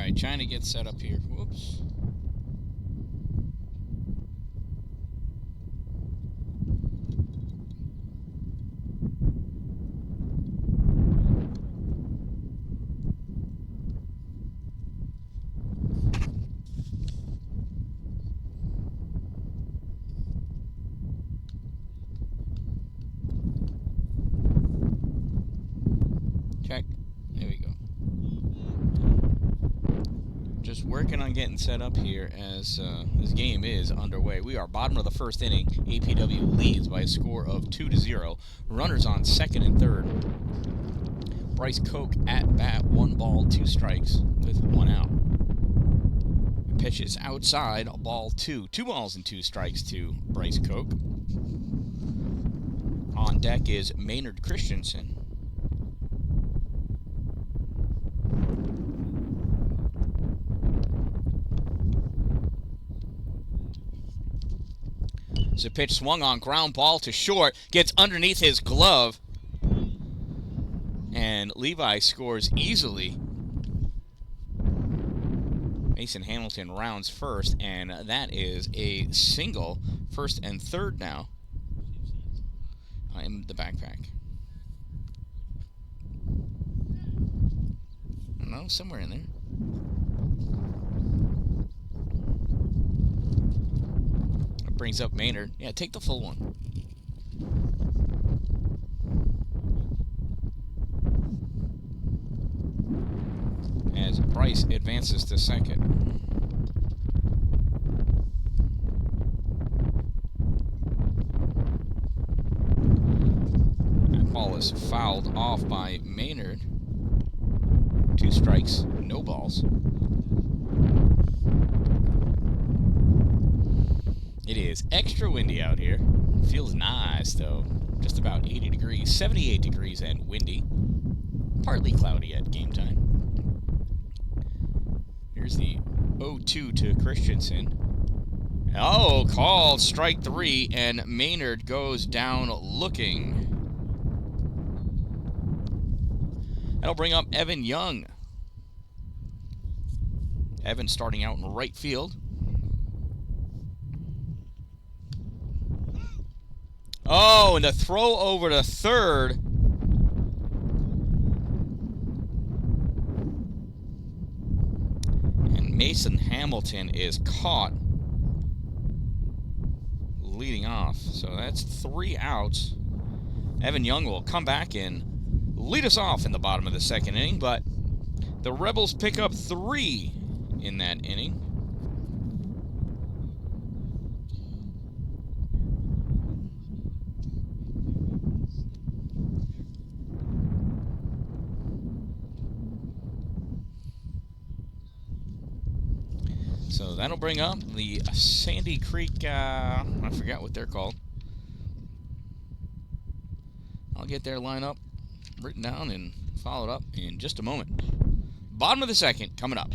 right, trying to get set up here. Whoops. Check. There we go. Just working on getting set up here as this game is underway. We are bottom of the first inning. APW leads by a score of 2-0. Runners on second and third. Bryce Koch at bat, 1 ball, 2 strikes with 1 out. Pitch is outside, ball 2. 2 balls and 2 strikes to Bryce Koch. On deck is Maynard Christensen. The pitch swung on, ground ball to short, gets underneath his glove, and Levi scores easily. Mason Hamilton rounds first, and that is a single. First and third now in the backpack. I don't know, somewhere in there. Brings up Maynard. Yeah, take the full one. As Bryce advances to second. That ball is fouled off by Maynard. 2 strikes, no balls. It is extra windy out here. Feels nice, though. Just about 80 degrees, 78 degrees and windy. Partly cloudy at game time. Here's the 0-2 to Christensen. Oh, called strike 3, and Maynard goes down looking. That'll bring up Evan Young. Evan starting out in right field. Oh, and the throw over to third. And Mason Hamilton is caught leading off. So that's 3 outs. Evan Young will come back and lead us off in the bottom of the second inning, but the Rebels pick up 3 in that inning. So that'll bring up the Sandy Creek, I forgot what they're called. I'll get their lineup written down and followed up in just a moment. Bottom of the second coming up.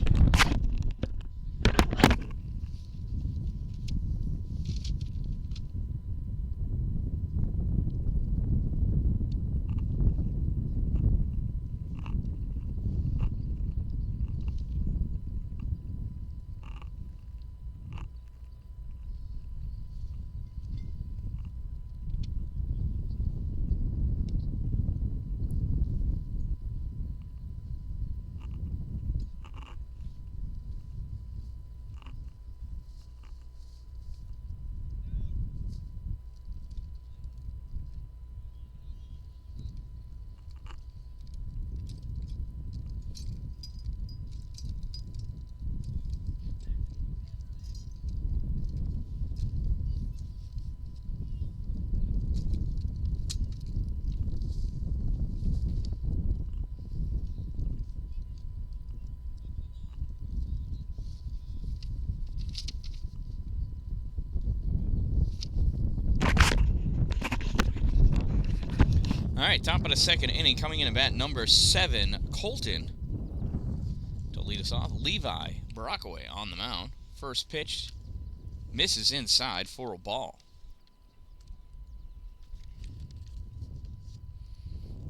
All right, top of the second inning, coming in at bat number 7, Colton. To lead us off, Levi Barakaway on the mound. First pitch misses inside for a ball.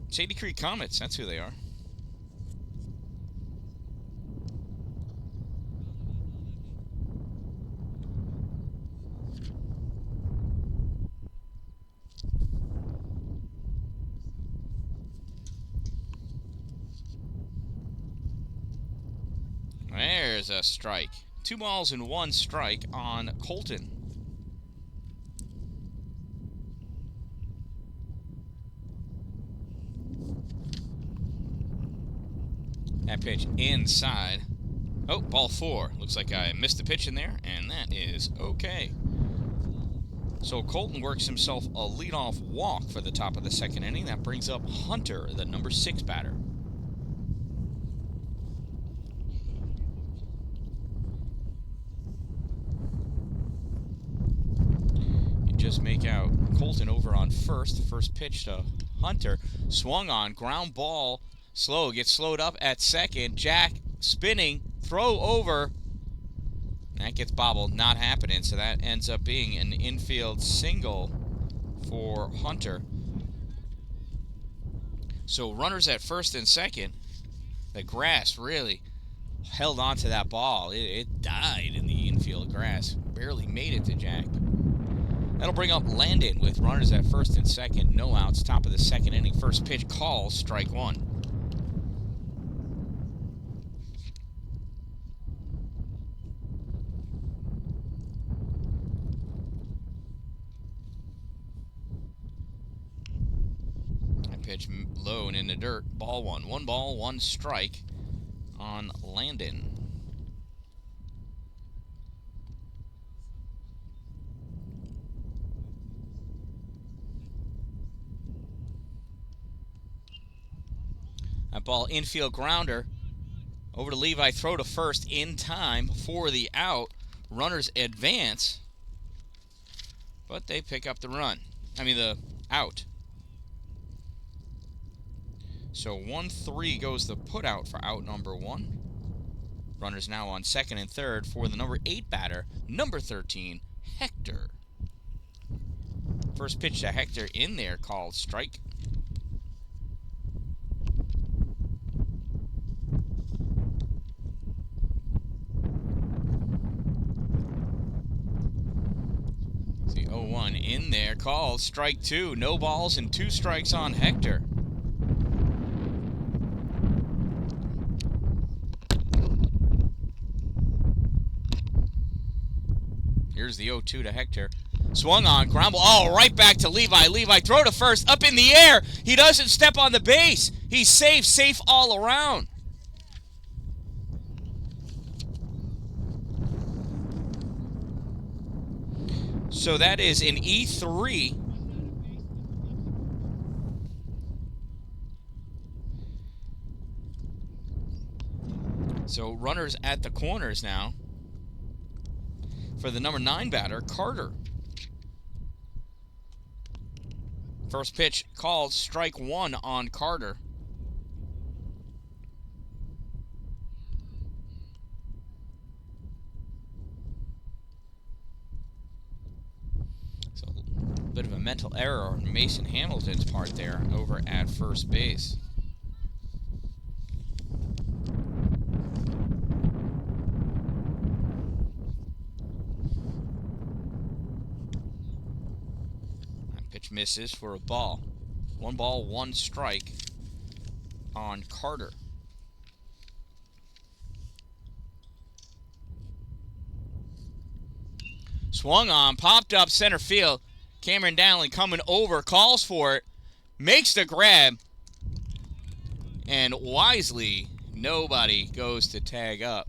Sandy Creek Comets, that's who they are. is a strike. 2 balls and 1 strike on Colton. That pitch inside. Oh, ball 4. Looks like I missed the pitch in there, and that is okay. So Colton works himself a leadoff walk for the top of the second inning. That brings up Hunter, the number 6 batter. You just make out Colton over on first. First pitch to Hunter. Swung on, ground ball, slow, gets slowed up at second. Jack spinning, throw over. That gets bobbled, not happening, so that ends up being an infield single for Hunter. So runners at first and second. The grass really held on to that ball. It died in the infield grass. Barely made it to Jack. That'll bring up Landon with runners at first and second. No outs, top of the second inning. First pitch calls, strike 1. Pitch low and in the dirt. Ball 1. 1 ball, 1 strike on Landon. That ball infield grounder. Over to Levi. Throw to first in time for the out. Runners advance. But they pick up the run. The out. So 1-3 goes the put out for out number 1. Runners now on second and third for the number 8 batter, number 13, Hector. First pitch to Hector in there, called strike. See 0-1 in there, called strike 2. No balls and 2 strikes on Hector. Here's the 0-2 to Hector. Swung on, ground ball. Oh, right back to Levi. Levi, throw to first, up in the air. He doesn't step on the base. He's safe all around. So that is an E3. So runners at the corners now for the number 9 batter, Carter. First pitch called, strike 1 on Carter. So a bit of a mental error on Mason Hamilton's part there over at first base. Pitch misses for a ball. 1 ball, 1 strike on Carter. Swung on, popped up center field. Cameron Dowling coming over, calls for it, makes the grab, and wisely, nobody goes to tag up.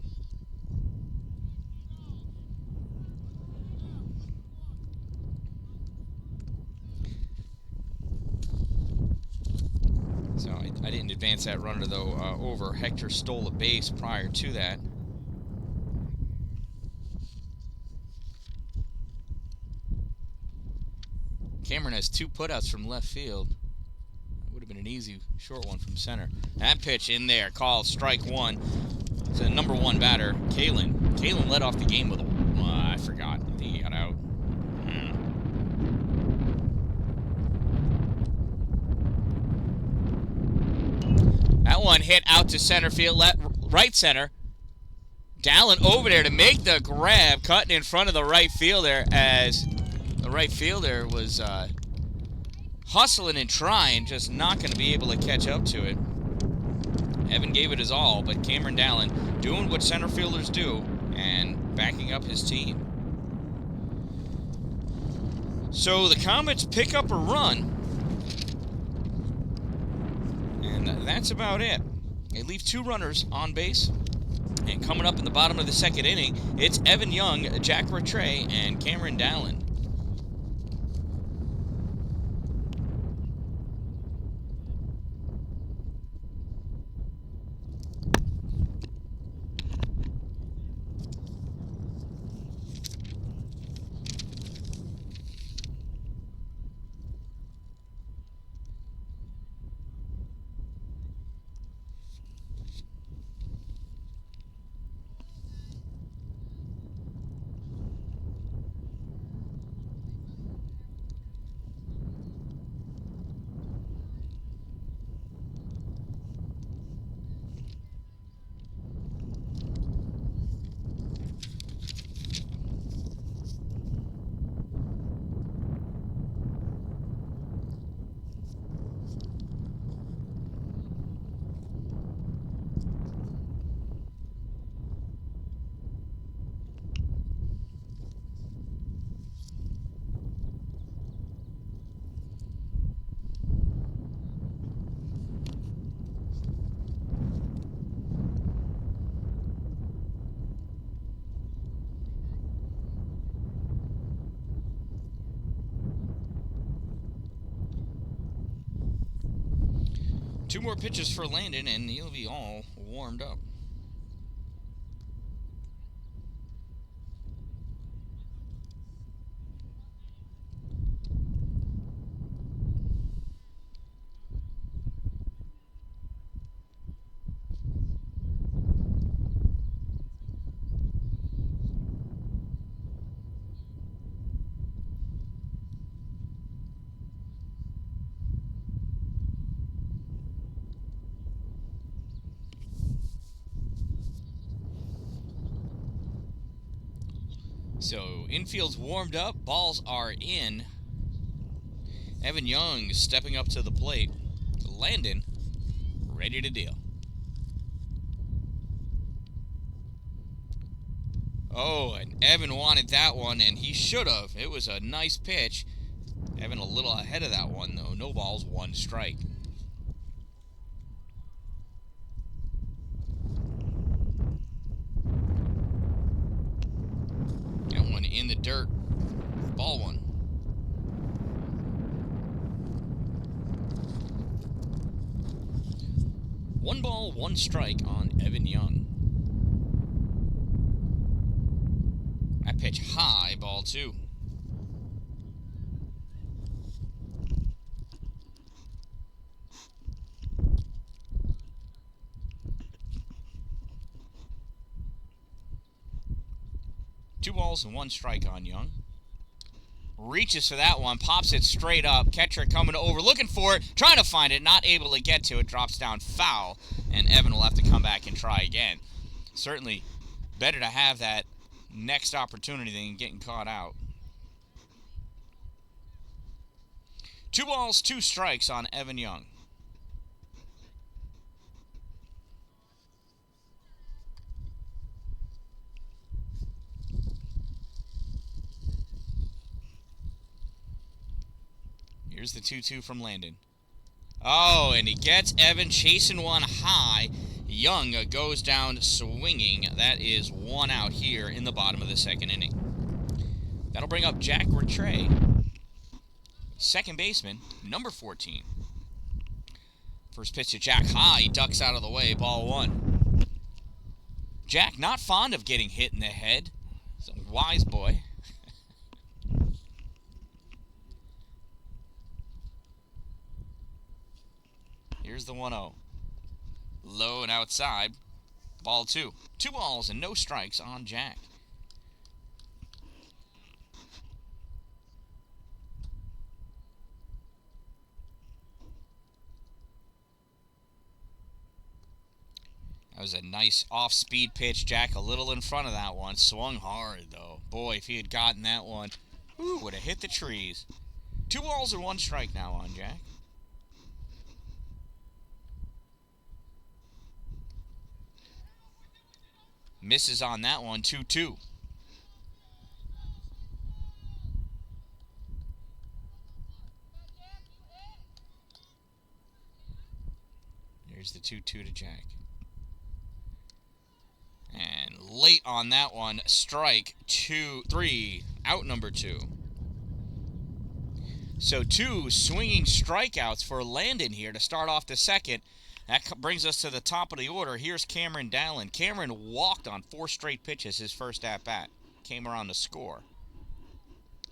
So I didn't advance that runner, though, over. Hector stole a base prior to that. Cameron has 2 putouts from left field. That would have been an easy short one from center. That pitch in there, called strike 1. It's the number 1 batter, Kalen. Kalen led off the game with a... I forgot. I think he got out. That one hit out to center field, right center. Dallin over there to make the grab, cutting in front of the right fielder as the right fielder was hustling and trying, just not going to be able to catch up to it. Evan gave it his all, but Cameron Dallin doing what center fielders do and backing up his team. So the Comets pick up a run, and that's about it. They leave 2 runners on base. And coming up in the bottom of the second inning, it's Evan Young, Jack Rattray, and Cameron Dallin. Two more pitches for Landon, and he'll be all warmed up. So infield's warmed up, balls are in. Evan Young stepping up to the plate. Landon ready to deal. Oh, and Evan wanted that one, and he should have. It was a nice pitch. Evan a little ahead of that one, though. No balls, 1 strike. That one in the dirt. Ball 1. One ball, 1 strike on Evan Young. That pitch high, ball 2. Two balls and 1 strike on Young. Reaches for that one, pops it straight up. Catcher coming over, looking for it, trying to find it, not able to get to it. Drops down foul, and Evan will have to come back and try again. Certainly better to have that next opportunity than getting caught out. 2 balls, 2 strikes on Evan Young. Here's the 2-2 from Landon. Oh, and he gets Evan chasing one high. Young goes down swinging. That is 1 out here in the bottom of the second inning. That'll bring up Jack Rattray, second baseman, number 14. First pitch to Jack high. He ducks out of the way. Ball 1. Jack not fond of getting hit in the head. He's a wise boy. Here's the 1-0. Low and outside. Ball 2. 2 balls and no strikes on Jack. That was a nice off-speed pitch. Jack a little in front of that one. Swung hard, though. Boy, if he had gotten that one, would have hit the trees. 2 balls and 1 strike now on Jack. Misses on that one, 2-2. There's the 2-2 to Jack. And late on that one, strike 2-3, out number 2. So 2 swinging strikeouts for Landon here to start off the second. That brings us to the top of the order. Here's Cameron Dallin. Cameron walked on 4 straight pitches his first at-bat. Came around to score.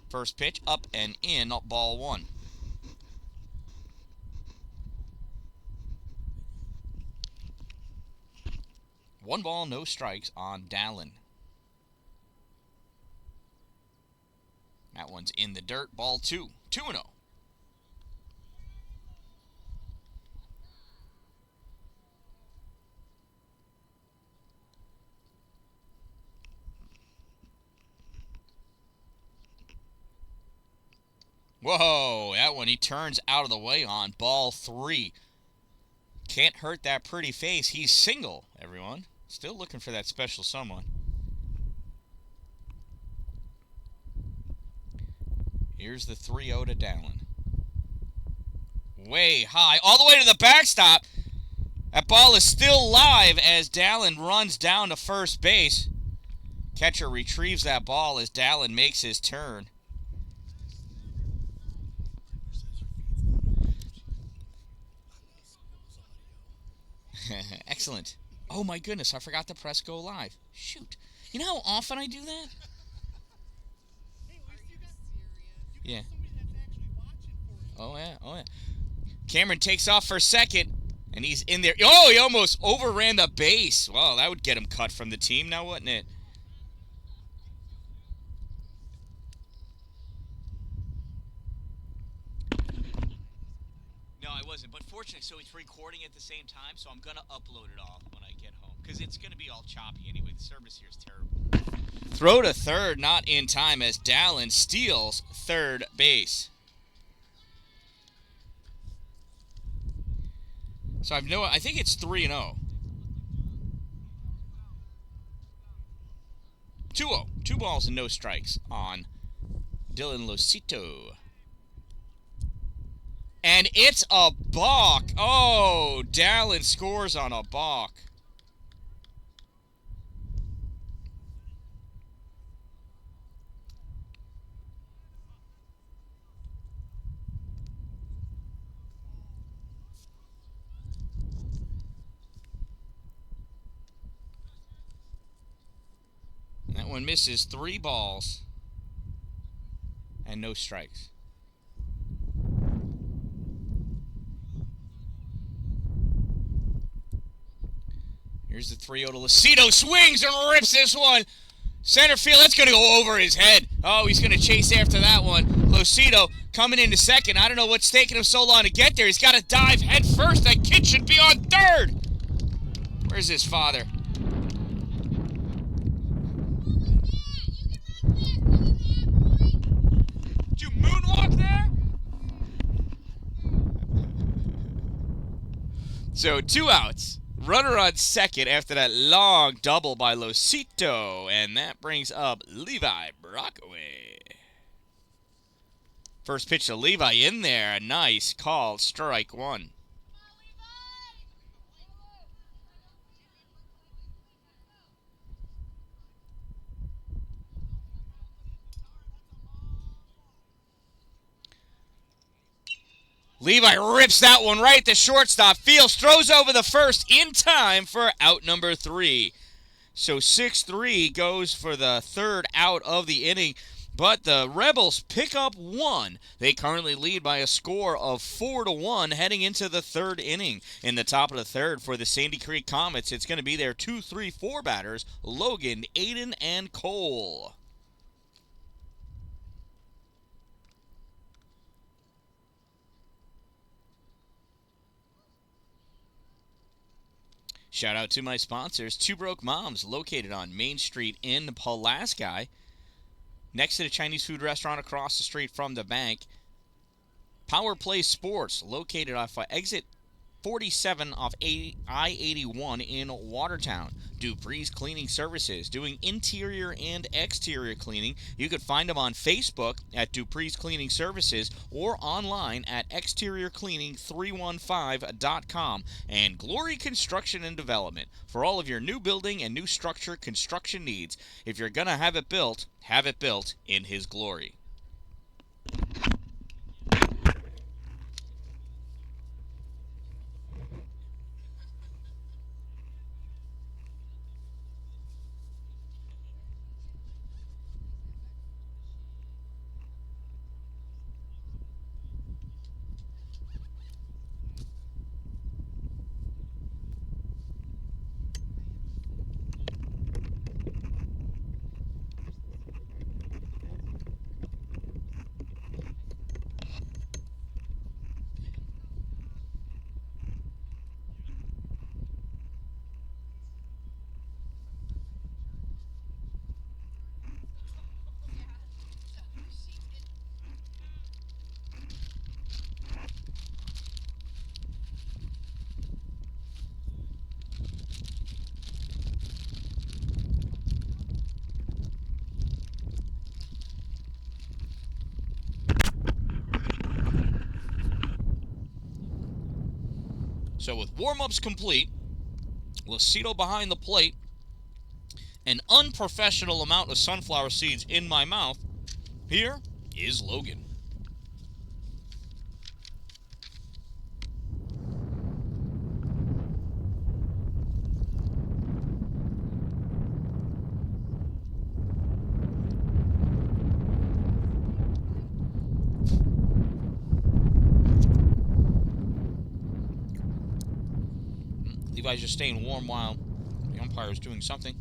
First pitch, up and in, ball 1. One ball, no strikes on Dallin. That one's in the dirt, ball 2. 2-0. Whoa, that one he turns out of the way on, ball 3. Can't hurt that pretty face. He's single, everyone. Still looking for that special someone. Here's the 3-0 to Dallin. Way high, all the way to the backstop. That ball is still live as Dallin runs down to first base. Catcher retrieves that ball as Dallin makes his turn. Excellent. Oh my goodness, I forgot to press go live. Shoot. You know how often I do that? Yeah. Oh yeah, oh yeah. Cameron takes off for second, and he's in there. Oh, he almost overran the base. Well, that would get him cut from the team now, wouldn't it? No, I wasn't, but fortunately, so it's recording at the same time, so I'm going to upload it all when I get home, because it's going to be all choppy anyway. The service here is terrible. Throw to third, not in time, as Dallin steals third base. So I think it's 3-0. 2-0. 2 balls and no strikes on Dylan Losito. And it's a balk. Oh, Dallin scores on a balk. That one misses 3 balls and no strikes. Here's the 3-0 to Losito. Swings and rips this one. Center field, that's going to go over his head. Oh, he's going to chase after that one. Losito coming into second. I don't know what's taking him so long to get there. He's got to dive head first. That kid should be on third. Where's his father? Did you moonwalk there? So 2 outs. Runner on second after that long double by Losito. And that brings up Levi Brockway. First pitch to Levi in there. A nice call. Strike 1. Levi rips that one right to shortstop. Fields throws over the first in time for out number 3. So 6-3 goes for the third out of the inning. But the Rebels pick up 1. They currently lead by a score of 4-1 heading into the third inning. In the top of the third for the Sandy Creek Comets, it's going to be their 2-3-4 batters, Logan, Aiden, and Cole. Shout out to my sponsors, Two Broke Moms, located on Main Street in Pulaski, next to the Chinese food restaurant across the street from the bank. Power Play Sports, located off exit 47 off I-81 in Watertown. Dupree's Cleaning Services, doing interior and exterior cleaning. You could find them on Facebook at Dupree's Cleaning Services or online at exteriorcleaning315.com. And Glory Construction and Development for all of your new building and new structure construction needs. If you're going to have it built in His glory. So with warm-ups complete, Lucido behind the plate, an unprofessional amount of sunflower seeds in my mouth, here is Logan. Levi's just staying warm while the umpire is doing something.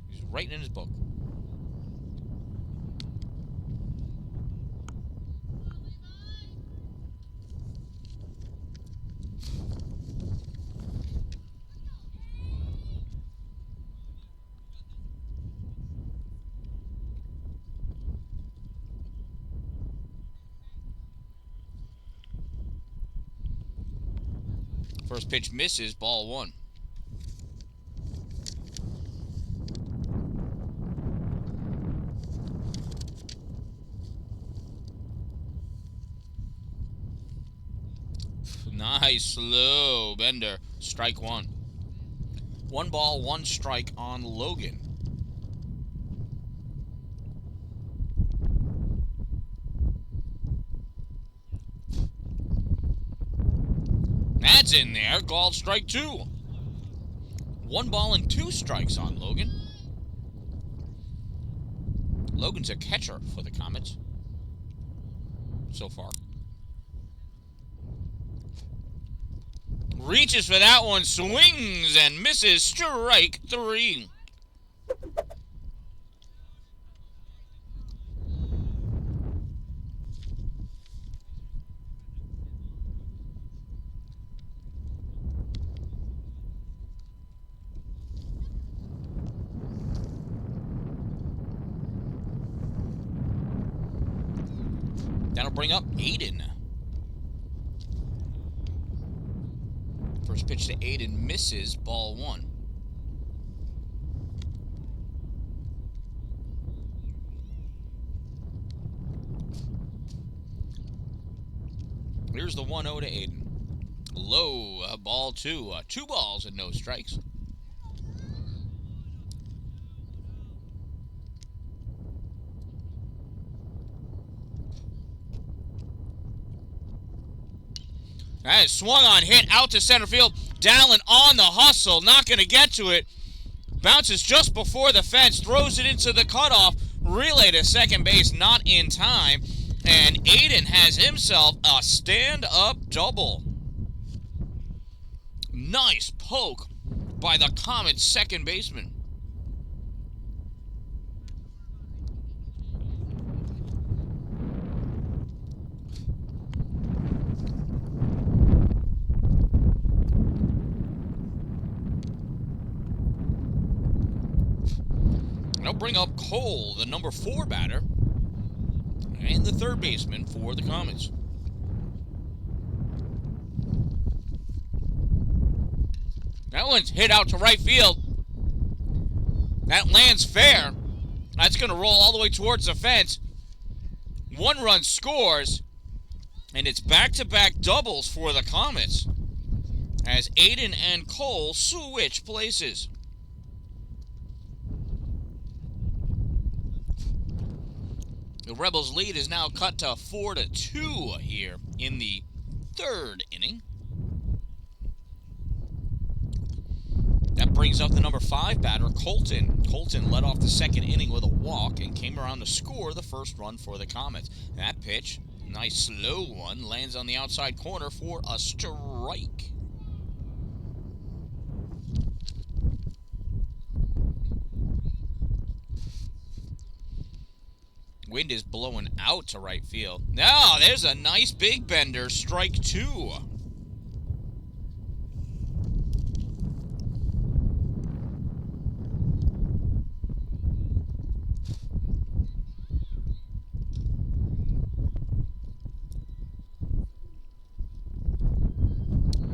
He's writing in his book. First pitch misses, ball one. Nice, slow bender. Strike one. 1 ball, 1 strike on Logan. That's in there. Called strike 2. 1 ball and 2 strikes on Logan. Logan's a catcher for the Comets so far. Reaches for that one, swings and misses. Strike 3. That'll bring up Aiden. First pitch to Aiden misses, ball 1. Here's the 1-0 to Aiden. Low, ball 2. 2 balls and no strikes. That is swung on, hit out to center field. Dallin on the hustle, not going to get to it. Bounces just before the fence, throws it into the cutoff. Relay to second base, not in time. And Aiden has himself a stand-up double. Nice poke by the Comets' second baseman. Now bring up Cole, the number 4 batter, and the third baseman for the Comets. one's hit out to right field. That lands fair. That's going to roll all the way towards the fence. One run scores, and it's back-to-back doubles for the Comets as Aiden and Cole switch places. The Rebels' lead is now cut to 4-2 here in the third inning. That brings up the number 5 batter, Colton. Colton led off the second inning with a walk and came around to score the first run for the Comets. That pitch, nice slow one, lands on the outside corner for a strike. Wind is blowing out to right field. Now, there's a nice big bender, strike 2.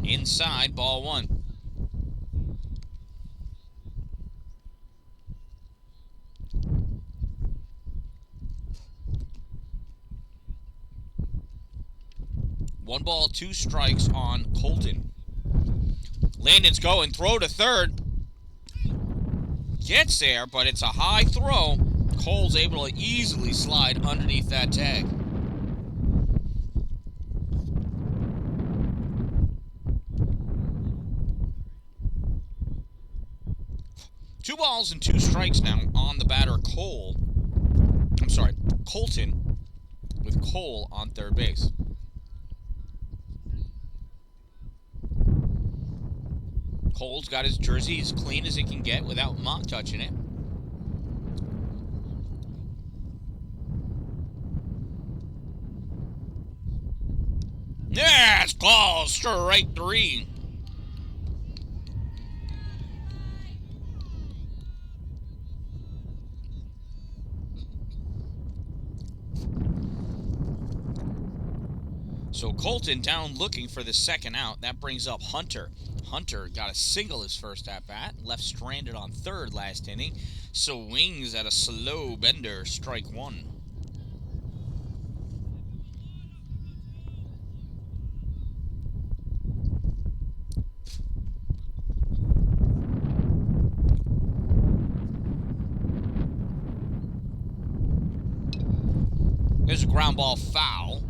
Inside, ball 1. One ball, 2 strikes on Colton. Landon's going, throw to third. Gets there, but it's a high throw. Cole's able to easily slide underneath that tag. Two balls and 2 strikes now on the batter, Colton, with Cole on third base. Cole's got his jersey as clean as it can get without Mont touching it. Yeah, it's called strike 3. So Colton down looking for the second out. That brings up Hunter. Hunter got a single his first at-bat. Left stranded on third last inning. Swings at a slow bender, strike 1. There's a ground ball foul.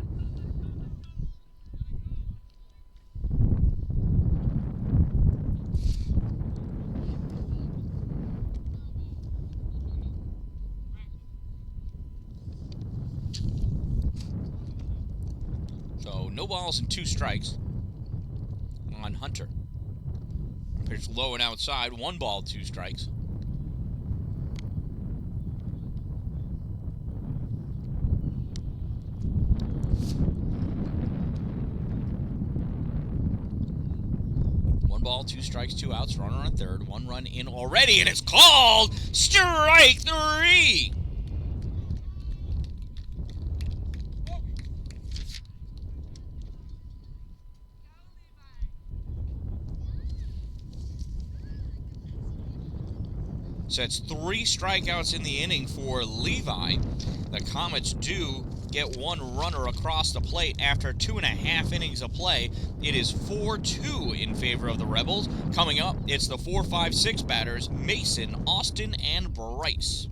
So no balls and 2 strikes on Hunter. Pitch low and outside. 1 ball, 2 strikes. One ball, 2 strikes, 2 outs. Runner on third. 1 run in already, and it's called strike 3. So it's 3 strikeouts in the inning for Levi. The Comets do get 1 runner across the plate after 2.5 innings of play. It is 4-2 in favor of the Rebels. Coming up, it's the 4, 5, 6 batters, Mason, Austin, and Bryce.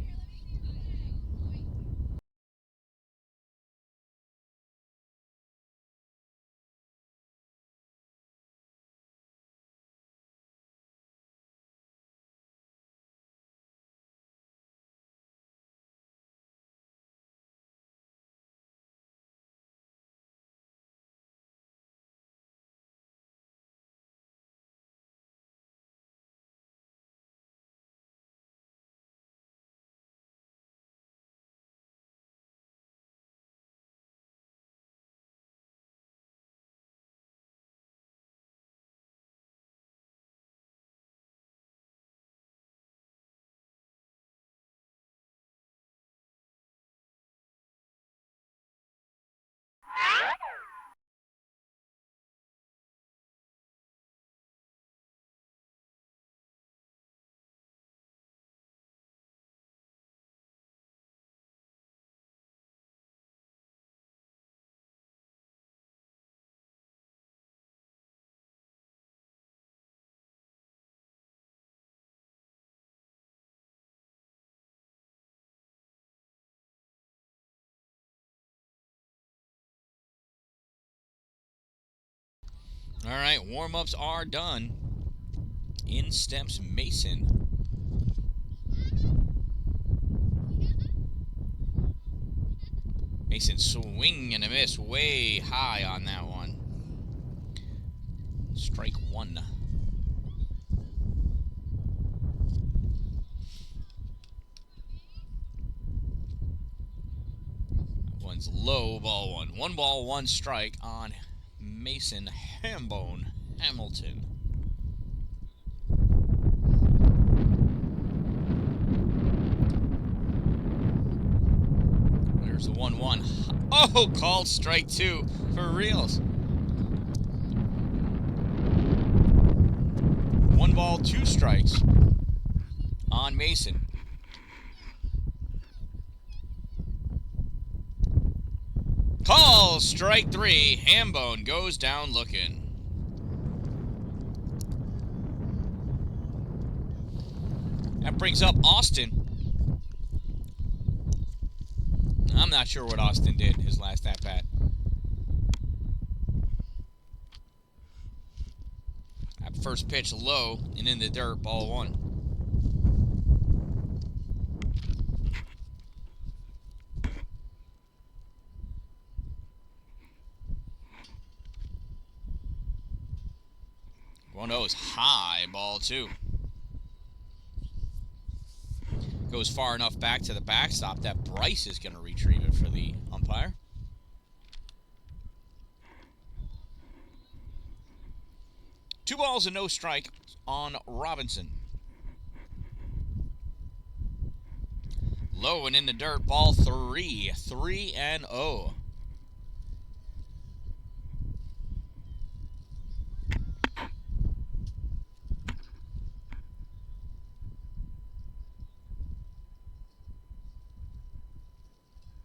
All right, warm-ups are done. In steps Mason. Mason swing and a miss way high on that one. Strike one. One's low, ball one. 1 ball, 1 strike on Mason Hambone Hamilton. There's the 1-1. Oh, called strike 2 for reals. 1 ball, 2 strikes on Mason. Call strike 3. Hambone goes down looking. That brings up Austin. I'm not sure what Austin did his last at-bat. That first pitch low and in the dirt, ball 1. One oh is high, ball 2. Goes far enough back to the backstop that Bryce is going to retrieve it for the umpire. Two balls and no strike on Robinson. Low and in the dirt, ball 3. 3-0.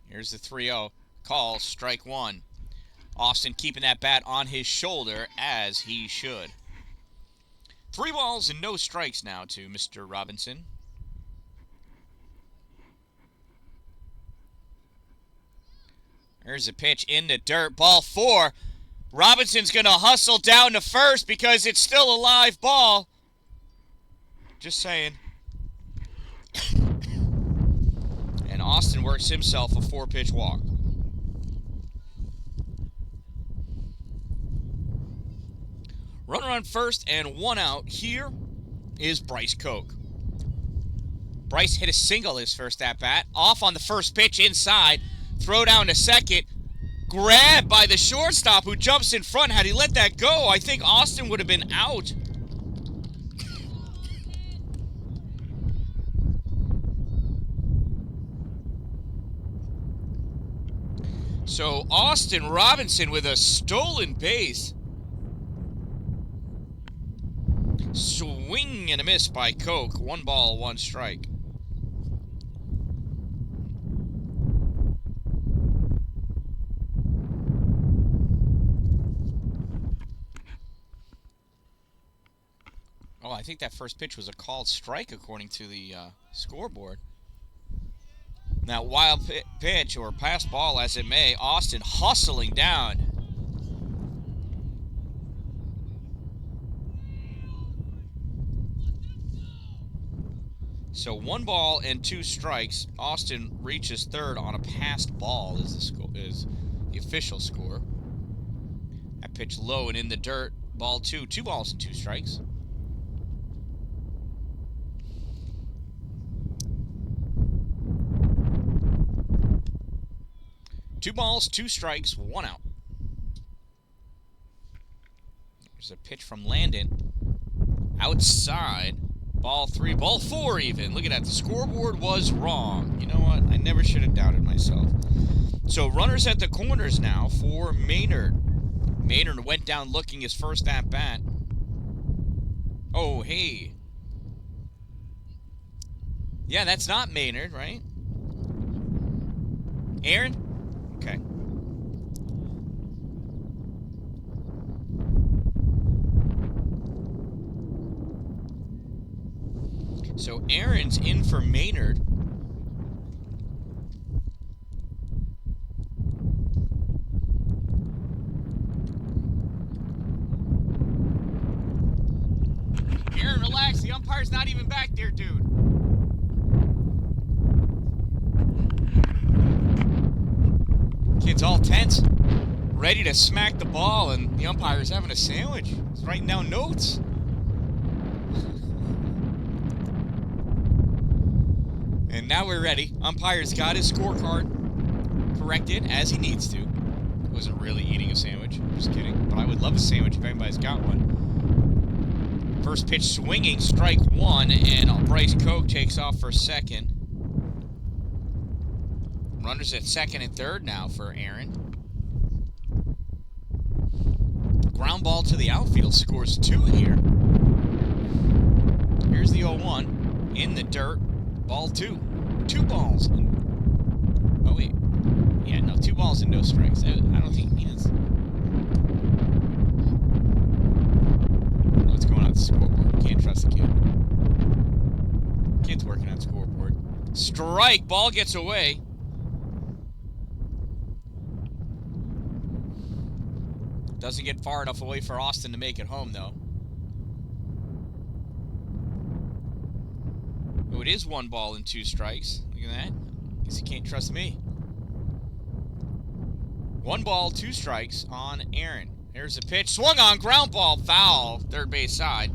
Here's the 3-0. Call, strike 1. Austin keeping that bat on his shoulder, as he should. 3 balls and no strikes now to Mr. Robinson. There's a pitch in the dirt, ball 4. Robinson's going to hustle down to first because it's still a live ball. Just saying. And Austin works himself a 4-pitch walk. Runner on first and 1 out. Here is Bryce Koch. Bryce hit a single his first at-bat. Off on the first pitch inside. Throw down to second. Grabbed by the shortstop who jumps in front. Had he let that go, I think Austin would have been out. So Austin Robinson with a stolen base. Swing and a miss by Koch. 1 ball, 1 strike. Oh, I think that first pitch was a called strike according to the scoreboard. Now, wild pitch or pass ball as it may, Austin hustling down. So 1 ball and 2 strikes. Austin reaches third on a passed ball is the official score. That pitch low and in the dirt. Ball 2. 2 balls and 2 strikes. Two balls, 2 strikes, 1 out. There's a pitch from Landon. Outside. Ball 3, ball 4 even. Look at that. The scoreboard was wrong. You know what? I never should have doubted myself. So runners at the corners now for Maynard. Maynard went down looking his first at-bat. Oh, hey. Yeah, that's not Maynard, right? Aaron? Okay. So Aaron's in for Maynard. umpire's not even back there, dude. Kid's all tense, ready to smack the ball, and the umpire's having a sandwich. He's writing down notes. And now we're ready. Umpire's got his scorecard corrected as he needs to. Wasn't really eating a sandwich. I'm just kidding. But I would love a sandwich if anybody's got one. First pitch swinging, strike one, and Bryce Koch takes off for second. Runners at second and third now for Aaron. Ground ball to the outfield, scores two here. Here's the 0-1 in the dirt. Ball two. Two balls. Oh, wait. Yeah, no, 2 balls and no strikes. I don't think he means. What's going on at the scoreboard? Can't trust the kid. Kid's working on scoreboard. Strike. Ball gets away. Doesn't get far enough away for Austin to make it home, though. Oh, it is 1 ball and 2 strikes. Look at that. Guess he can't trust me. 1 ball, 2 strikes on Aaron. There's a pitch. Swung on, ground ball, foul. Third base side.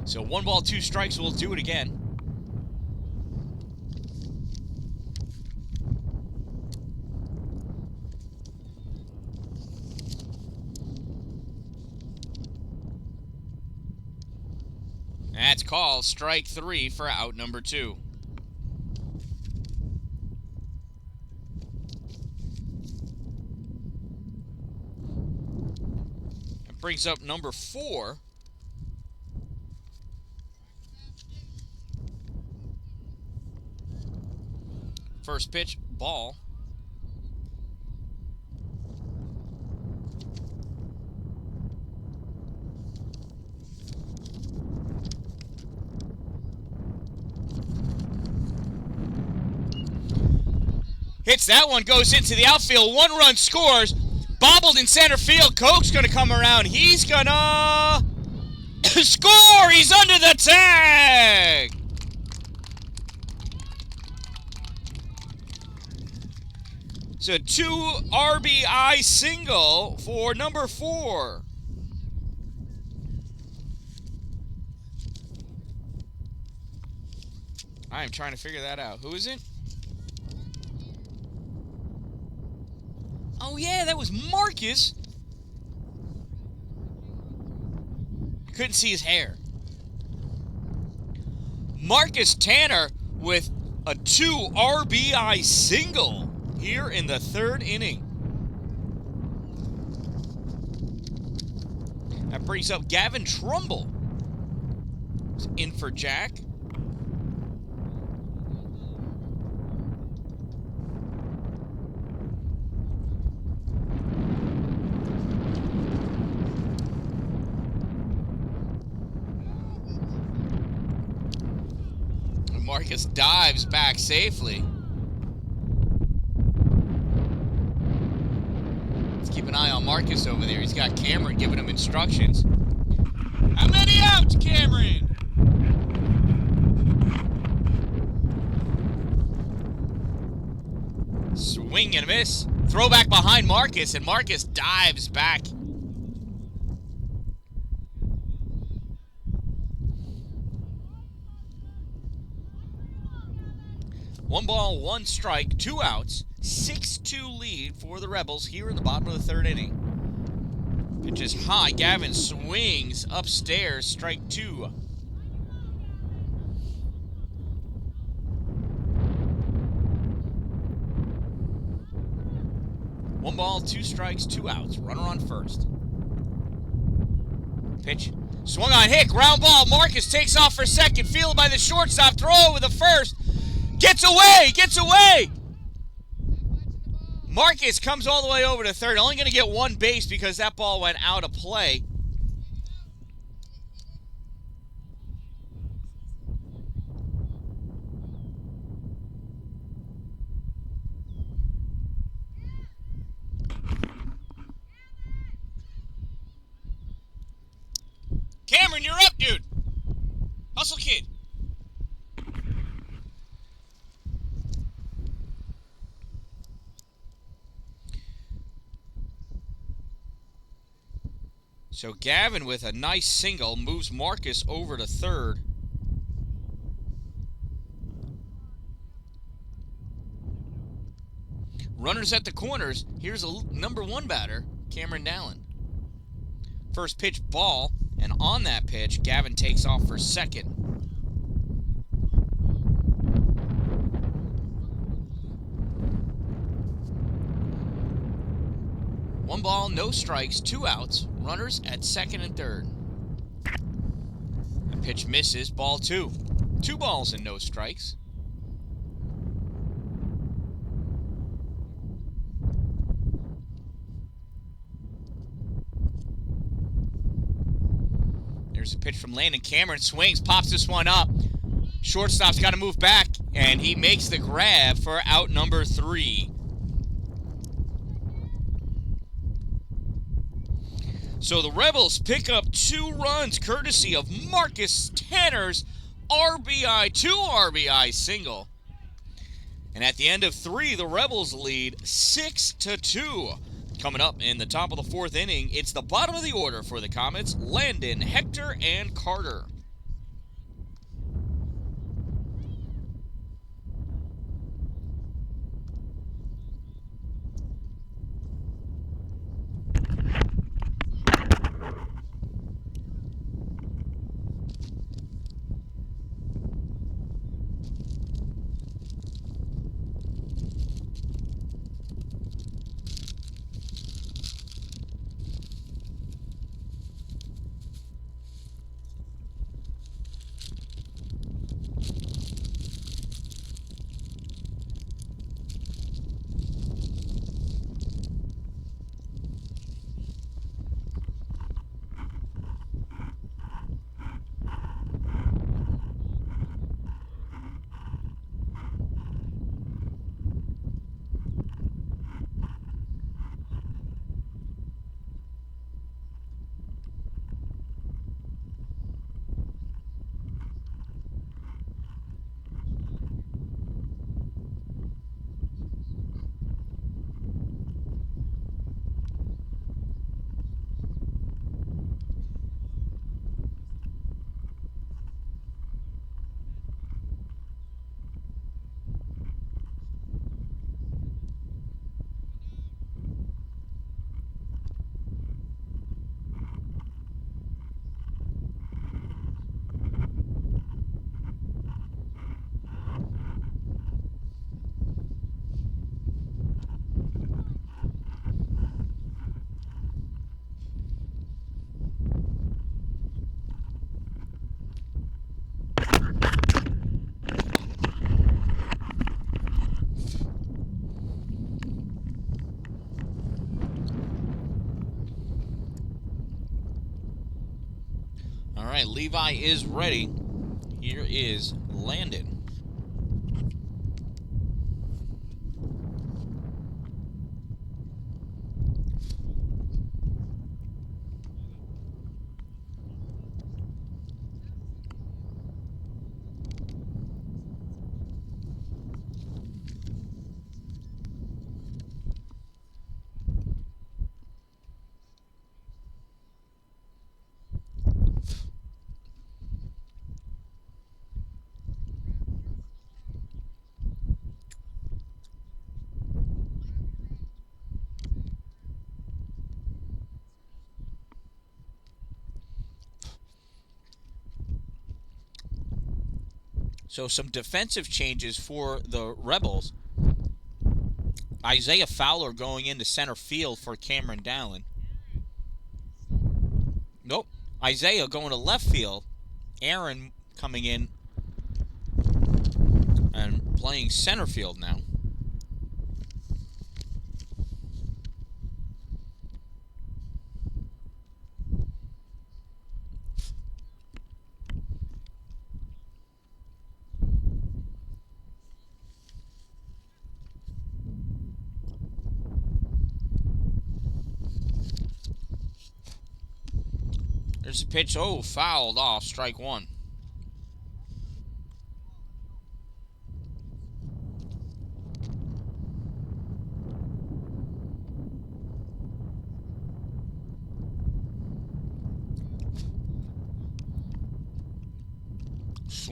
So 1 ball, 2 strikes. We'll do it again. That's called strike 3 for out number 2. That brings up number 4. First pitch, ball. Hits that one, goes into the outfield. 1 run scores. Bobbled in center field. Koch's going to come around. He's going to score. He's under the tag. So 2 RBI single for number 4. I am trying to figure that out. Who is it? Oh, yeah, that was Marcus. Couldn't see his hair. Marcus Tanner with a 2 RBI single here in the 3rd inning. That brings up Gavin Trumbull. He's in for Jack. Marcus dives back safely. Let's keep an eye on Marcus over there. He's got Cameron giving him instructions. How many outs, Cameron? Swing and a miss. Throw back behind Marcus, and Marcus dives back. One ball, 1 strike, 2 outs, 6-2 lead for the Rebels here in the bottom of the 3rd inning. Pitch is high. Gavin swings upstairs, strike 2. One ball, 2 strikes, 2 outs. Runner on first. Pitch. Swung on, hit, ground ball. Marcus takes off for second. Fielded by the shortstop. Throw over the first. Gets away! Gets away! Marcus comes all the way over to third. Only going to get 1 base because that ball went out of play. So Gavin with a nice single moves Marcus over to third. Runners at the corners. Here's a number 1 batter, Cameron Dallin. First pitch, ball, and on that pitch, Gavin takes off for second. One ball, no strikes, 2 outs. Runners at second and third. The pitch misses, ball 2. 2 balls and no strikes. There's a pitch from Landon. Cameron swings, pops this one up. Shortstop's got to move back, and he makes the grab for out number 3. So the Rebels pick up 2 runs courtesy of Marcus Tanner's RBI, 2 RBI single. And at the end of 3, the Rebels lead 6-2. Coming up in the top of the 4th inning, it's the bottom of the order for the Comets, Landon, Hector, and Carter. All right, Levi is ready. Here is Landon. So some defensive changes for the Rebels. Isaiah Fowler going into center field for Cameron Dallin. Nope. Isaiah going to left field. Aaron coming in and playing center field now. There's a pitch. Oh, fouled off. Strike 1.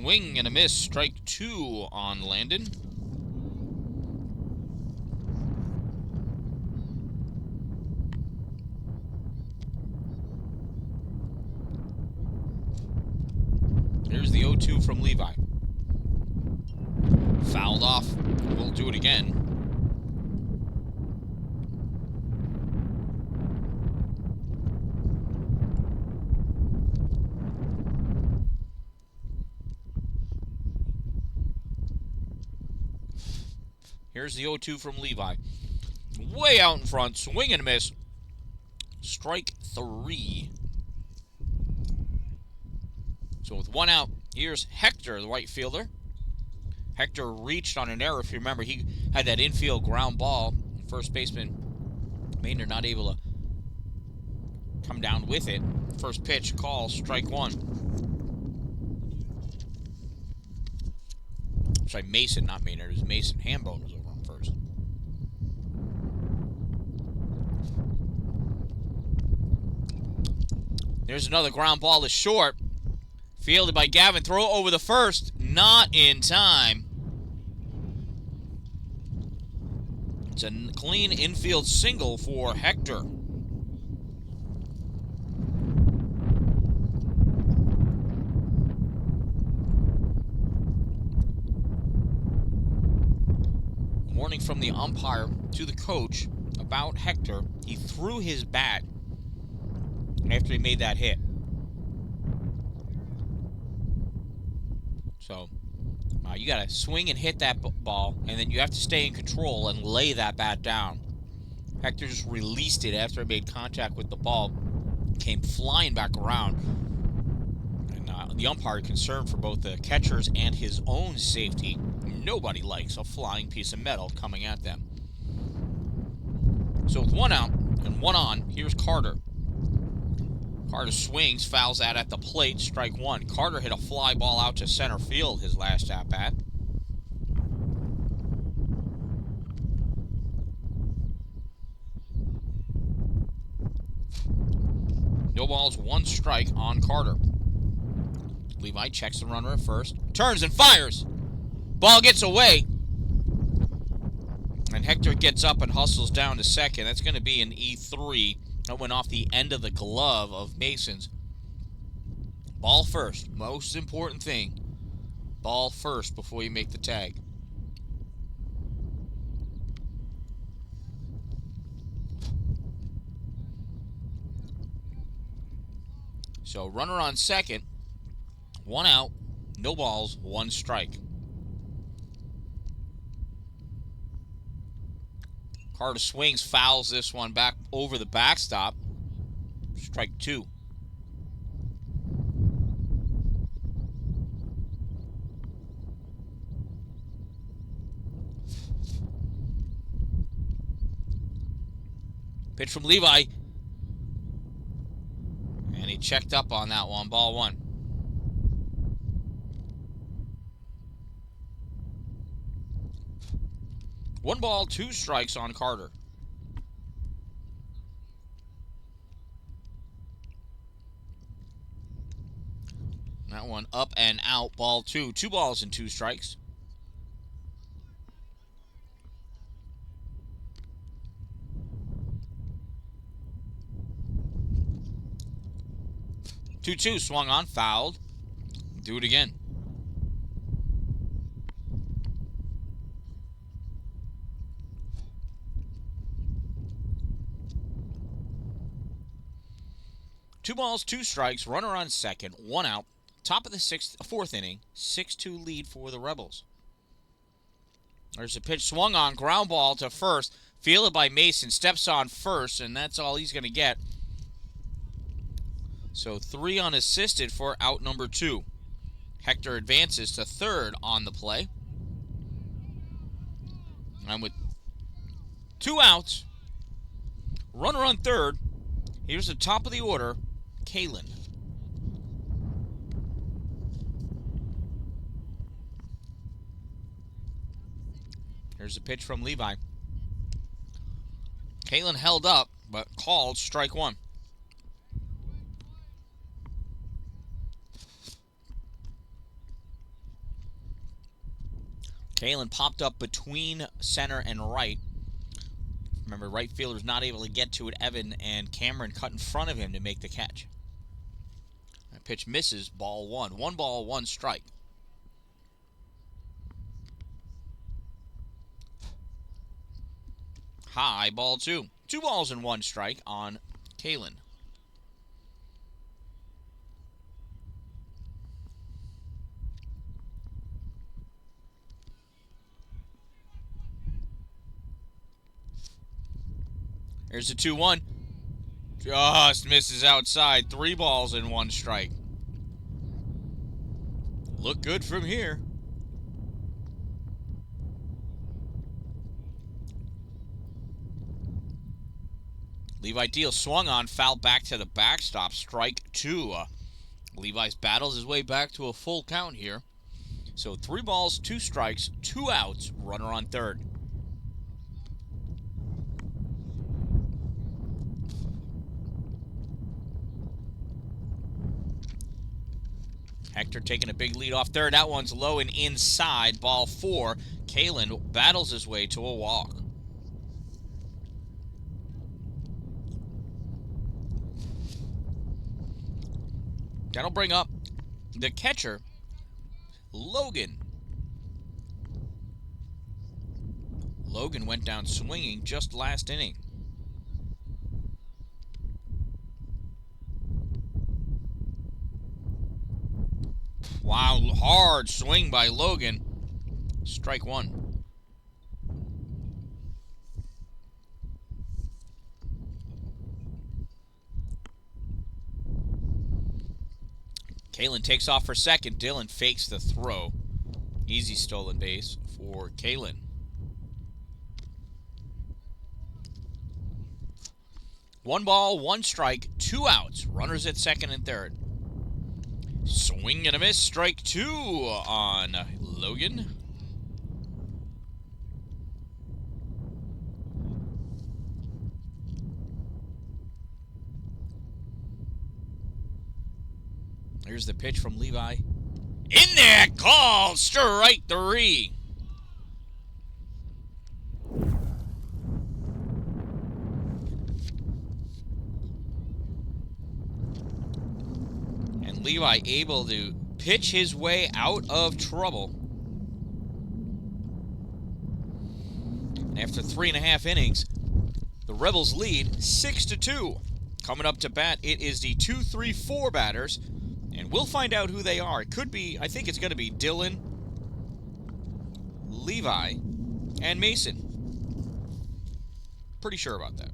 swing and a miss. Strike 2 on Landon. Here's the 0-2 from Levi. Fouled off. We'll do it again. Here's the 0-2 from Levi. Way out in front. Swing and a miss. Strike 3. So with 1 out, here's Hector, the right fielder. Hector reached on an error. If you remember, he had that infield ground ball. First baseman Maynard not able to come down with it. First pitch, call, strike 1. Sorry, Mason, not Maynard. It was Mason. Hambone was over on first. There's another ground ball to short. Fielded by Gavin. Throw over the first. Not in time. It's a clean infield single for Hector. Warning from the umpire to the coach about Hector. He threw his bat after he made that hit. So, you got to swing and hit that ball, and then you have to stay in control and lay that bat down. Hector just released it after it made contact with the ball, came flying back around. And the umpire, concerned for both the catchers and his own safety. Nobody likes a flying piece of metal coming at them. So with 1 out and 1 on, here's Carter. Carter swings, fouls that at the plate, strike 1. Carter hit a fly ball out to center field his last at-bat. No balls, 1 strike on Carter. Levi checks the runner at first, turns and fires. Ball gets away. And Hector gets up and hustles down to second. That's going to be an E3. That went off the end of the glove of Mason's. Ball first. Most important thing. Ball first before you make the tag. So runner on second. 1 out. No balls. 1 strike. Carter swings, fouls this one back over the backstop. Strike 2. Pitch from Levi. And he checked up on that one. Ball 1. One ball, 2 strikes on Carter. That one up and out, ball 2. 2 balls and 2 strikes. Two swung on, fouled. Do it again. Two balls, 2 strikes, runner on second, 1 out. Top of the 4th inning, 6-2 lead for the Rebels. There's a pitch swung on, ground ball to first, fielded by Mason, steps on first, and that's all he's going to get. So 3 unassisted for out number 2. Hector advances to third on the play. And with 2 outs, runner on third, here's the top of the order, Kalen. Here's a pitch from Levi. Kalen held up, but called strike 1. Kalen popped up between center and right. Remember, right fielder's not able to get to it. Evan and Cameron cut in front of him to make the catch. That pitch misses, ball one. 1 ball, 1 strike. High, ball 2. 2 balls and 1 strike on Kalen. There's the 2-1. Just misses outside. 3 balls and 1 strike. Look good from here. Levi Deal swung on, foul back to the backstop. Strike 2. Levi's battles his way back to a full count here. So 3 balls, 2 strikes, 2 outs, runner on third. Hector taking a big lead off third. That one's low and inside. Ball 4. Kalen battles his way to a walk. That'll bring up the catcher, Logan. Logan went down swinging just last inning. Wow, hard swing by Logan. Strike 1. Kalen takes off for second. Dylan fakes the throw. Easy stolen base for Kalen. One ball, 1 strike, 2 outs. Runners at second and third. Swing and a miss. Strike 2 on Logan. Here's the pitch from Levi. In there, call, strike 3. And Levi able to pitch his way out of trouble. And after 3.5 innings, the Rebels lead 6-2. Coming up to bat, it is the 2-3-4 batters. And we'll find out who they are. It could be, I think it's going to be Dylan, Levi, and Mason. Pretty sure about that.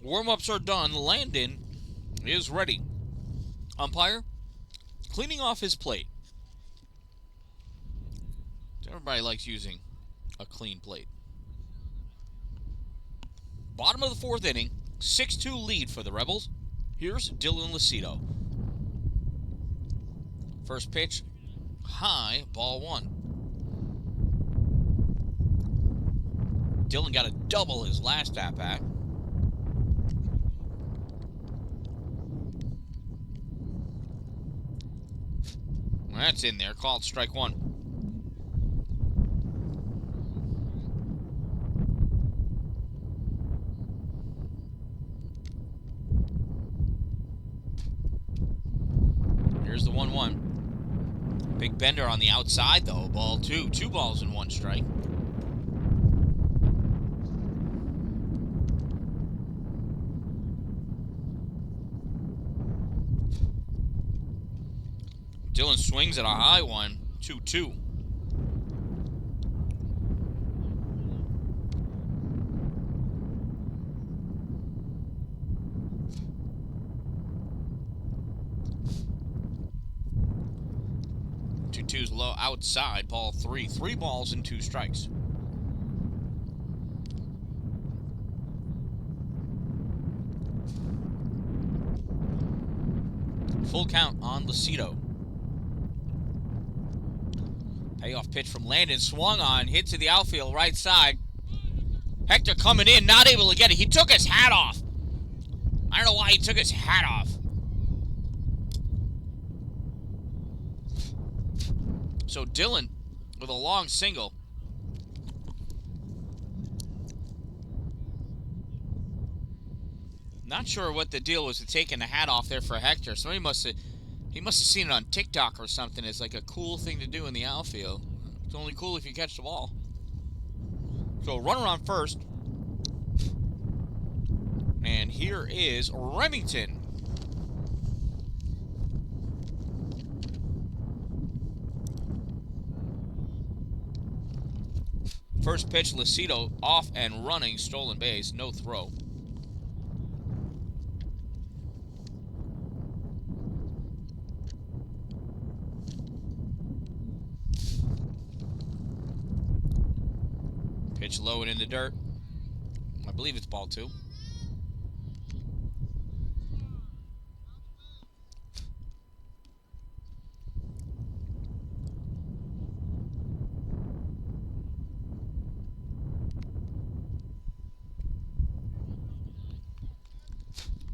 Warm-ups are done. Landon is ready. Umpire cleaning off his plate. Everybody likes using a clean plate. Bottom of the fourth inning, 6-2 lead for the Rebels. Here's Dylan Lucido. First pitch, high, ball one. Dylan got a double his last at-bat. That's in there, called strike one. Here's the 1-1. Big bender on the outside, though. Ball two. 2 balls and 1 strike. Dylan swings at a high one. 2-2. Two's low outside, ball 3. 3 balls and 2 strikes. Full count on Lucido. Payoff pitch from Landon, swung on, hit to the outfield, right side. Hector coming in, not able to get it. He took his hat off. I don't know why he took his hat off. So Dylan with a long single. Not sure what the deal was with taking the hat off there for Hector. Somebody must have seen it on TikTok or something as like a cool thing to do in the outfield. It's only cool if you catch the ball. So runner on first. And here is Remington. First pitch, Lucido off and running, stolen base, no throw. Pitch low and in the dirt. I believe it's ball 2.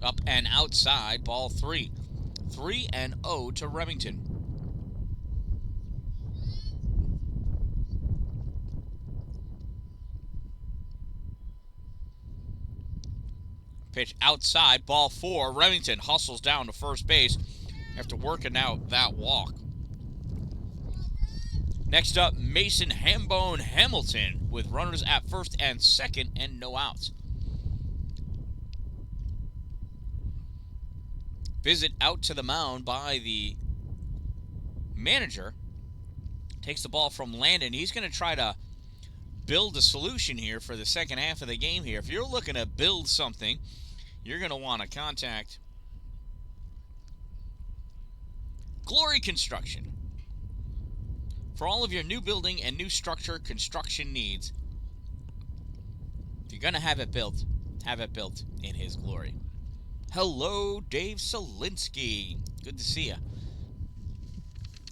Up and outside, ball 3. 3-0 to Remington. Pitch outside, ball 4. Remington hustles down to first base after working out that walk. Next up, Mason Hambone Hamilton with runners at first and second and no outs. Visit out to the mound by the manager. Takes the ball from Landon. He's going to try to build a solution here for the second half of the game here. If you're looking to build something, you're going to want to contact Glory Construction for all of your new building and new structure construction needs. If you're going to have it built in his glory. Hello, Dave Solinsky. Good to see you.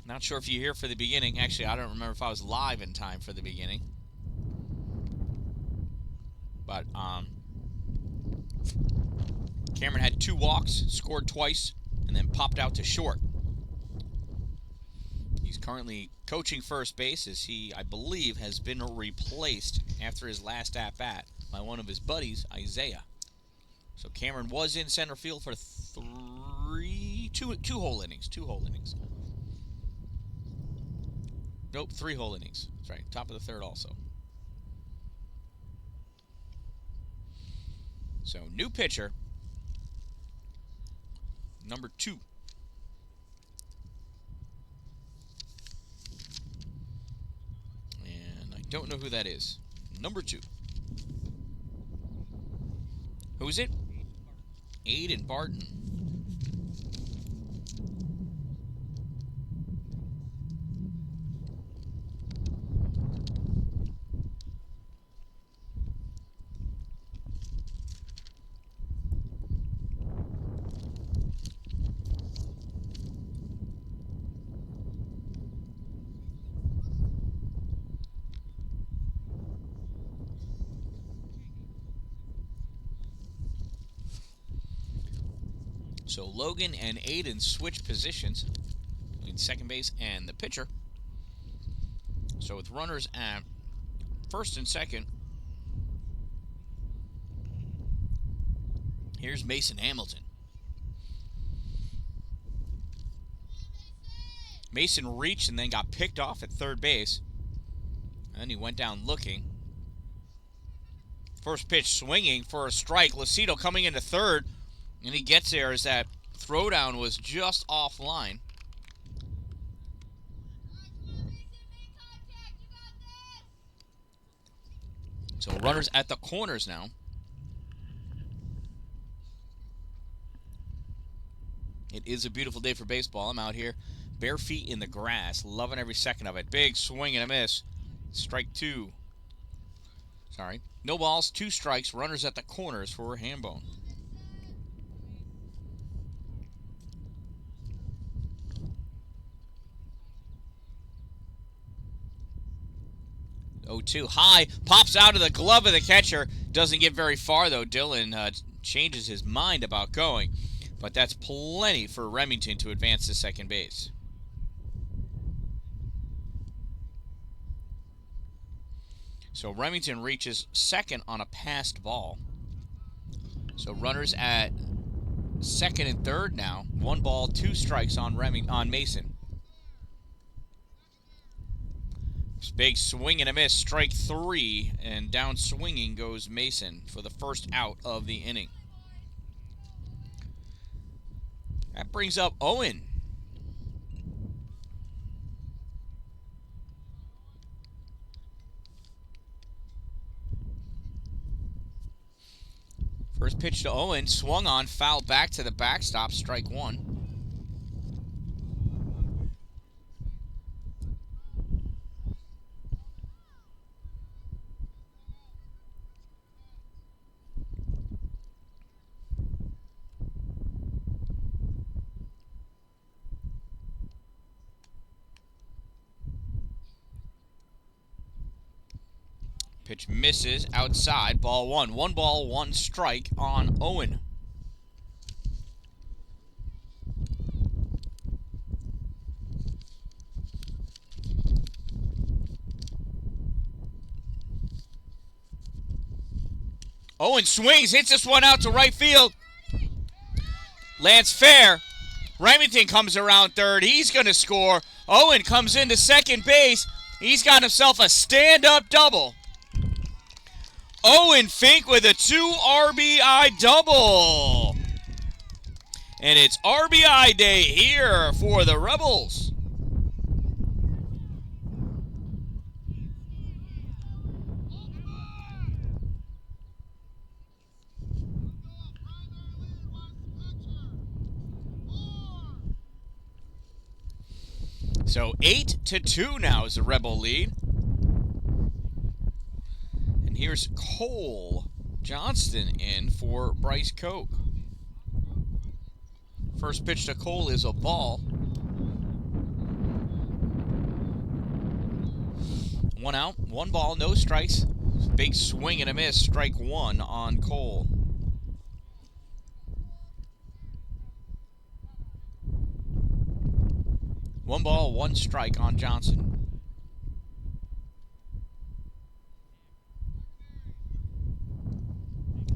Not sure if you're here for the beginning. Actually, I don't remember if I was live in time for the beginning. But, Cameron had 2 walks, scored twice, and then popped out to short. He's currently coaching first base as he, I believe, has been replaced after his last at-bat by one of his buddies, Isaiah. So Cameron was in center field for two whole innings. 2 whole innings. Nope, 3 whole innings. That's right. Top of the third also. So new pitcher, number 2. And I don't know who that is. Number 2. Who is it? Aiden Barton. So Logan and Aiden switch positions in second base and the pitcher. So with runners at first and second, here's Mason Hamilton. Mason reached and then got picked off at third base. And then he went down looking. First pitch swinging for a strike. Lucido coming into third. And he gets there as that throwdown was just offline. So runners at the corners now. It is a beautiful day for baseball. I'm out here bare feet in the grass, loving every second of it. Big swing and a miss. Strike two. Sorry. No balls, 2 strikes. Runners at the corners for Hambone. Oh, 2 high, pops out of the glove of the catcher. Doesn't get very far, though. Dylan changes his mind about going. But that's plenty for Remington to advance to second base. So Remington reaches second on a passed ball. So runners at second and third now. 1 ball, 2 strikes on Mason. Big swing and a miss, strike 3, and down swinging goes Mason for the first out of the inning. That brings up Owen. First pitch to Owen, swung on, fouled back to the backstop, strike 1. Pitch misses outside, ball 1. 1 ball, 1 strike on Owen. Owen swings, hits this one out to right field. Lands fair. Remington comes around third. He's going to score. Owen comes into second base. He's got himself a stand-up double. Owen Fink with a 2 RBI double. And it's RBI day here for the Rebels. So 8-2 now is the Rebel lead. And here's Cole Johnston in for Bryce Koch. First pitch to Cole is a ball. 1 out, 1 ball, no strikes. Big swing and a miss, strike 1 on Cole. One ball, 1 strike on Johnson.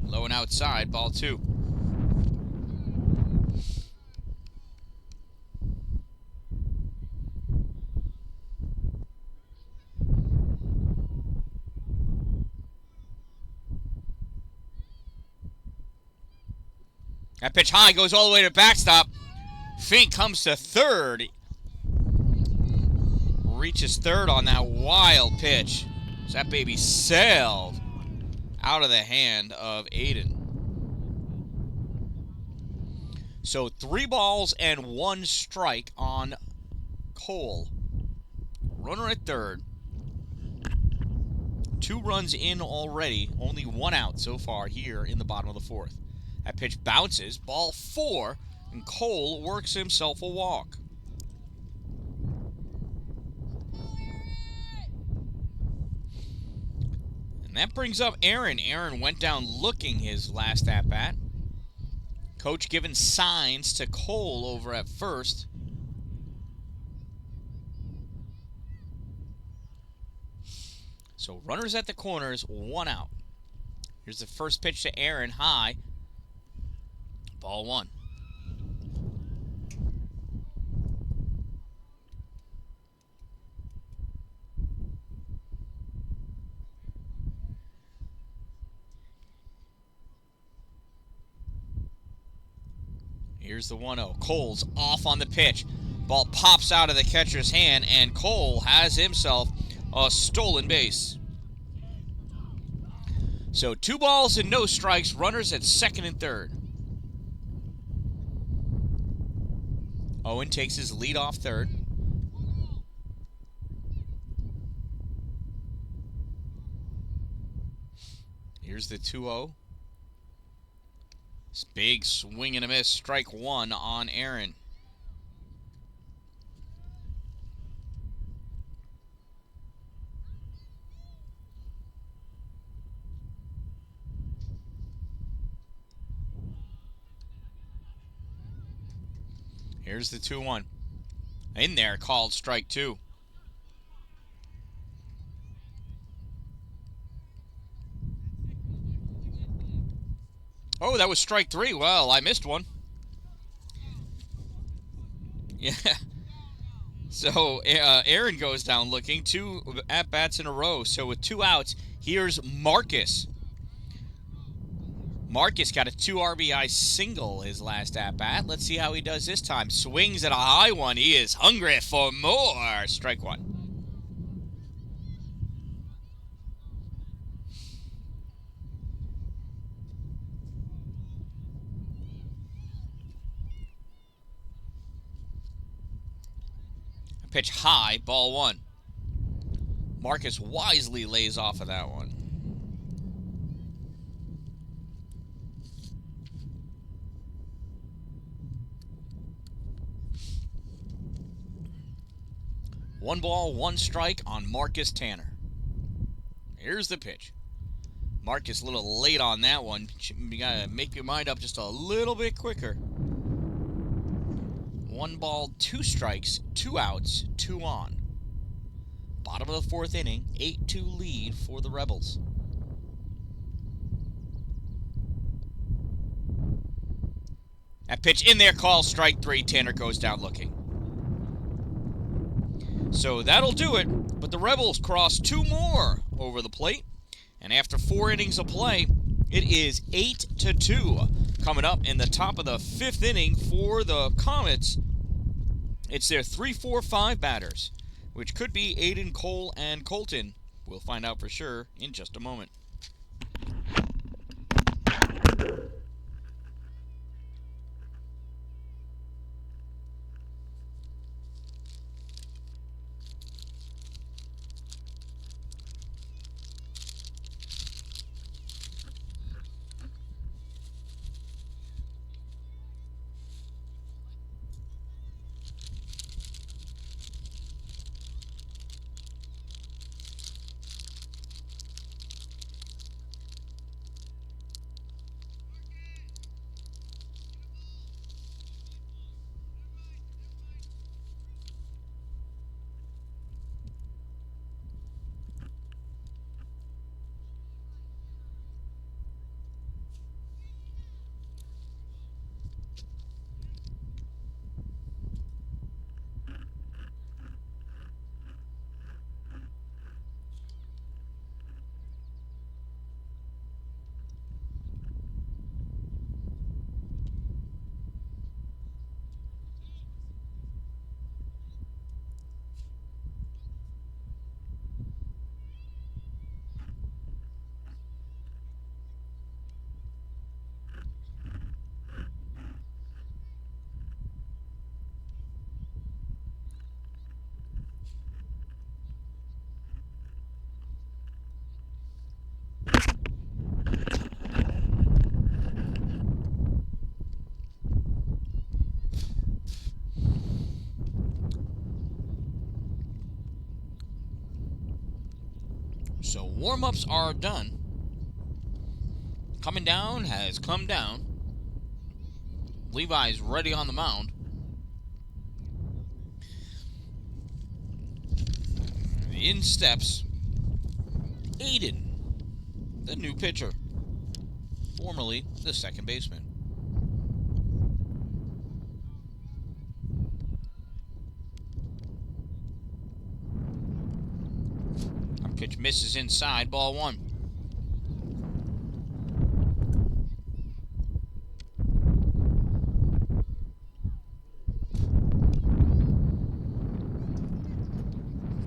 Low and outside, ball 2. That pitch high goes all the way to backstop. Fink comes to third. Reaches third on that wild pitch. So that baby sailed out of the hand of Aiden. So 3 balls and 1 strike on Cole. Runner at third. 2 runs in already. Only 1 out so far here in the bottom of the 4th. That pitch bounces. Ball 4. And Cole works himself a walk. And that brings up Aaron. Aaron went down looking his last at-bat. Coach giving signs to Cole over at first. So runners at the corners, 1 out. Here's the first pitch to Aaron, high. Ball 1. Here's the 1-0. Cole's off on the pitch. Ball pops out of the catcher's hand, and Cole has himself a stolen base. So 2 balls and no strikes. Runners at second and third. Owen takes his lead off third. Here's the 2-0. This big swing and a miss. Strike 1 on Aaron. Here's the 2-1. In there, called strike 2. Oh, that was strike 3. Well, I missed one. Yeah. So Aaron goes down looking. 2 at-bats in a row. So with 2 outs, here's Marcus. Marcus got a 2 RBI single his last at-bat. Let's see how he does this time. Swings at a high one. He is hungry for more. Strike 1. Pitch high, ball 1. Marcus wisely lays off of that one. One ball, 1 strike on Marcus Tanner. Here's the pitch. Marcus a little late on that one. You gotta make your mind up just a little bit quicker. 1 ball, 2 strikes, 2 outs, 2 on. Bottom of the 4th inning, 8-2 lead for the Rebels. That pitch in there, call strike 3. Tanner goes down looking. So that'll do it, but the Rebels cross 2 more over the plate. And after 4 innings of play, it is 8-2. Coming up in the top of the 5th inning for the Comets, it's their 3-4-5 batters, which could be Aiden, Cole, and Colton. We'll find out for sure in just a moment. Warm-ups are done. Coming down has come down. Levi's ready on the mound. In steps Aiden, the new pitcher, formerly the second baseman. Our pitch misses inside, ball one.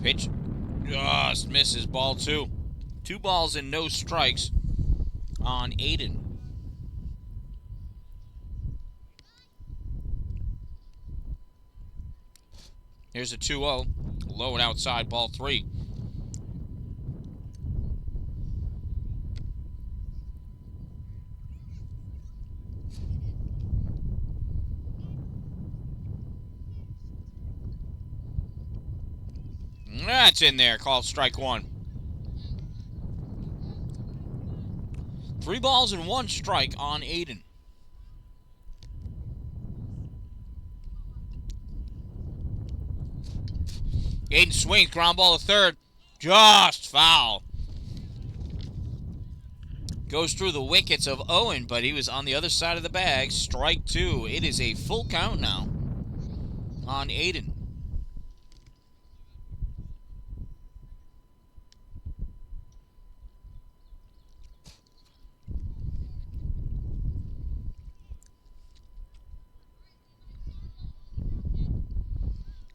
Pitch just misses, ball two. 2 balls and no strikes on Aiden. Here's a 2-0. Low and outside, ball 3. That's in there, called strike 1. 3 balls and 1 strike on Aiden. Aiden swings, ground ball to third. Just foul. Goes through the wickets of Owen, but he was on the other side of the bag. Strike 2. It is a full count now on Aiden.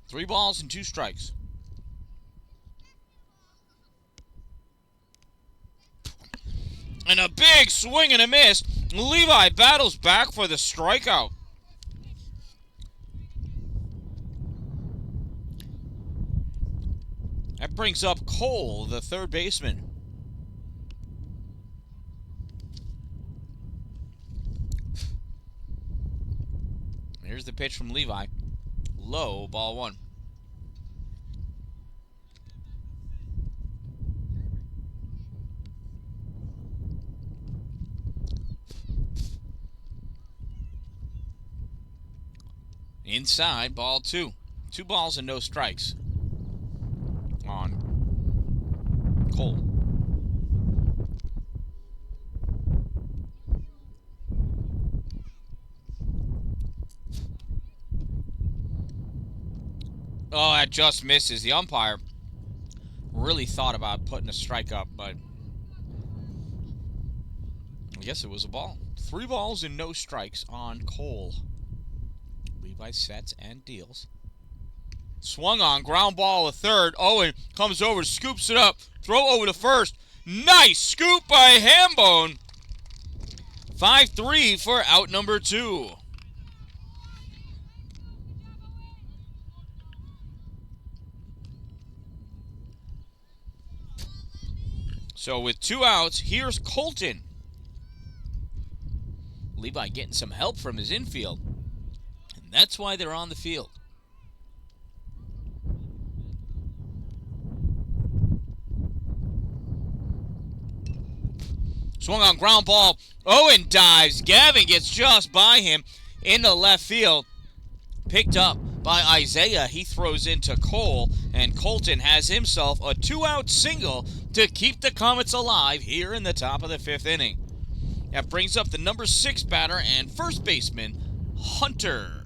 Three balls and 2 strikes. And a big swing and a miss. Levi battles back for the strikeout. That brings up Cole, the third baseman. Here's the pitch from Levi. Low, ball 1. Inside, ball 2. 2 balls and no strikes on Cole. Oh, that just misses. The umpire really thought about putting a strike up, but I guess it was a ball. 3 balls and no strikes on Cole. Levi sets and deals. Swung on, ground ball to third. Owen comes over, scoops it up. Throw over to first. Nice scoop by Hambone. 5-3 for out number 2. So with 2 outs, here's Colton. Levi getting some help from his infield. And that's why they're on the field. Swung on, ground ball. Owen dives. Gavin gets just by him into left field. Picked up by Isaiah. He throws into Cole, and Colton has himself a 2-out single to keep the Comets alive here in the top of the 5th inning. That brings up the number 6 batter and first baseman, Hunter.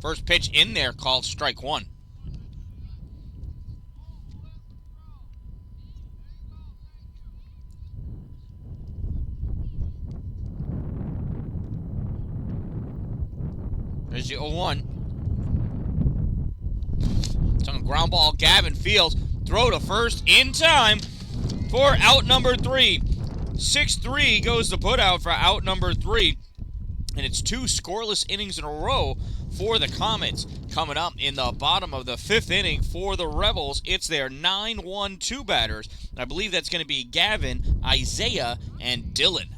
First pitch in there, called strike 1. There's the 0-1. It's on a ground ball. Gavin Fields. Throw to first in time for out number 3. 6-3 goes the putout for out number 3. And it's 2 scoreless innings in a row for the Comets. Coming up in the bottom of the 5th inning for the Rebels, it's their 9-1-2 batters. And I believe that's going to be Gavin, Isaiah, and Dylan.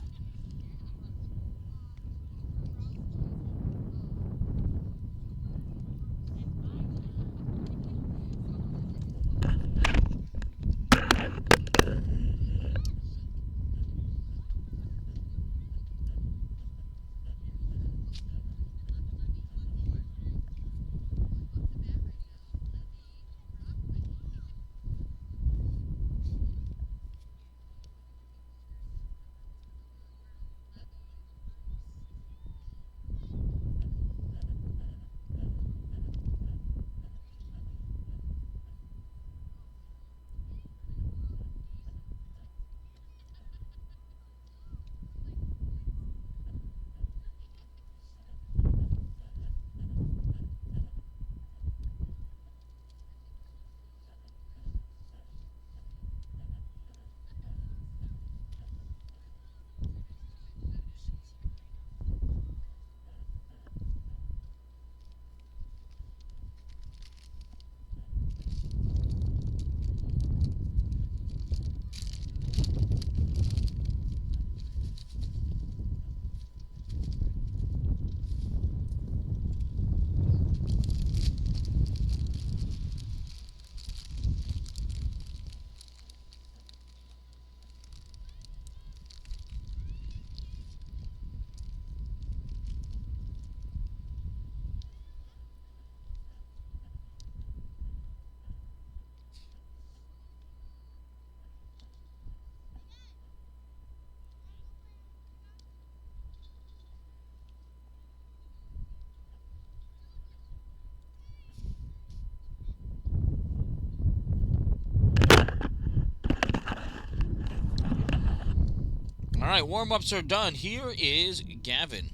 right, warm-ups are done. Here is Gavin.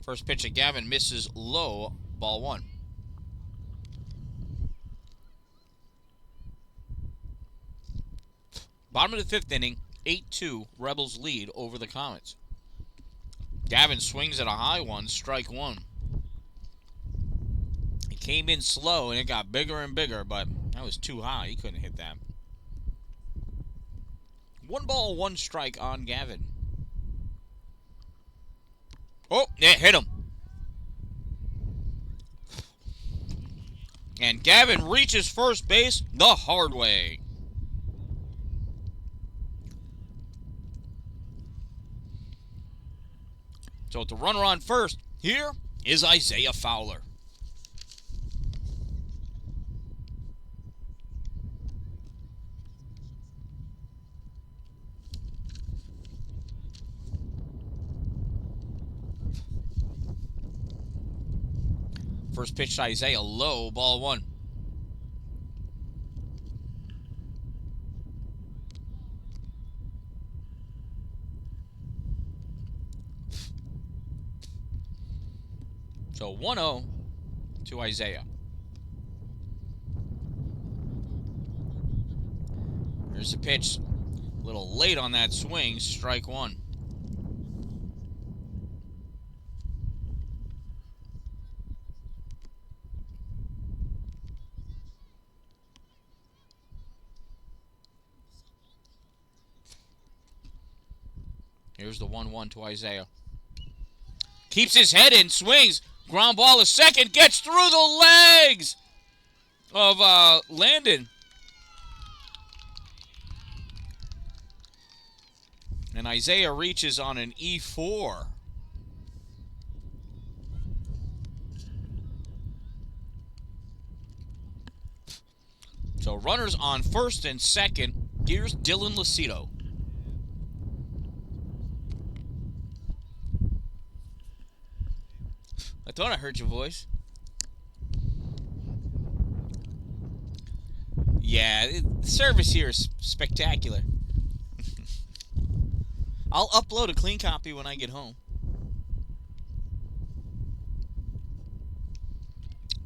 First pitch at Gavin misses low, ball 1. Bottom of the 5th inning, 8-2, Rebels lead over the Comets. Gavin swings at a high one, strike 1. It came in slow and it got bigger and bigger, but that was too high. He couldn't hit that. 1 ball, 1 strike on Gavin. Oh, it hit him. And Gavin reaches first base the hard way. So with the runner on first, here is Isaiah Fowler. First pitch to Isaiah, low, ball 1. So 1-0 to Isaiah. Here's the pitch. A little late on that swing, strike 1. Here's the 1-1 to Isaiah. Keeps his head in, swings. Ground ball to second, gets through the legs of Landon. And Isaiah reaches on an E4. So runners on first and second. Here's Dylan Lucido. I thought I heard your voice. Yeah, the service here is spectacular. I'll upload a clean copy when I get home.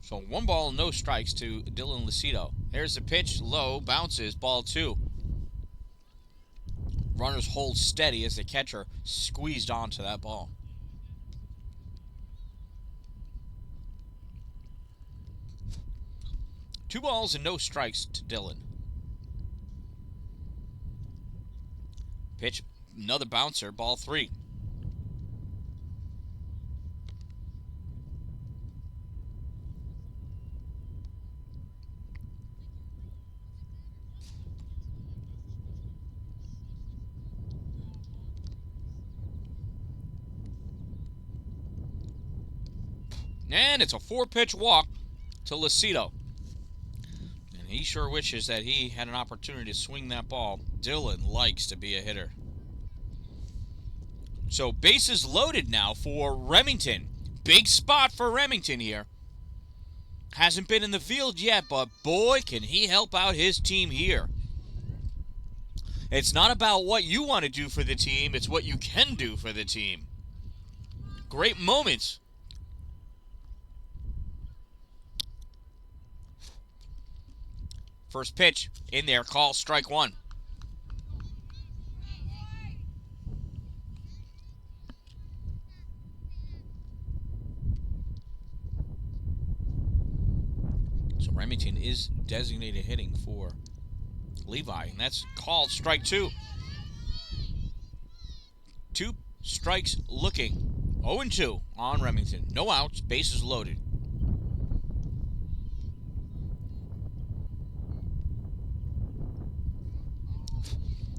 So 1 ball, no strikes to Dylan Lucido. There's the pitch, low, bounces, ball 2. Runners hold steady as the catcher squeezed onto that ball. Two balls and no strikes to Dylan. Pitch, another bouncer, ball 3. And it's a 4-pitch walk to Lucido. And he sure wishes that he had an opportunity to swing that ball. Dylan likes to be a hitter. So bases loaded now for Remington. Big spot for Remington here. Hasn't been in the field yet, but boy, can he help out his team here. It's not about what you want to do for the team, it's what you can do for the team. Great moments. First pitch in there, call strike 1. So Remington is designated hitting for Levi, and that's called strike 2. 2 strikes looking. 0-2 on Remington. No outs, bases loaded.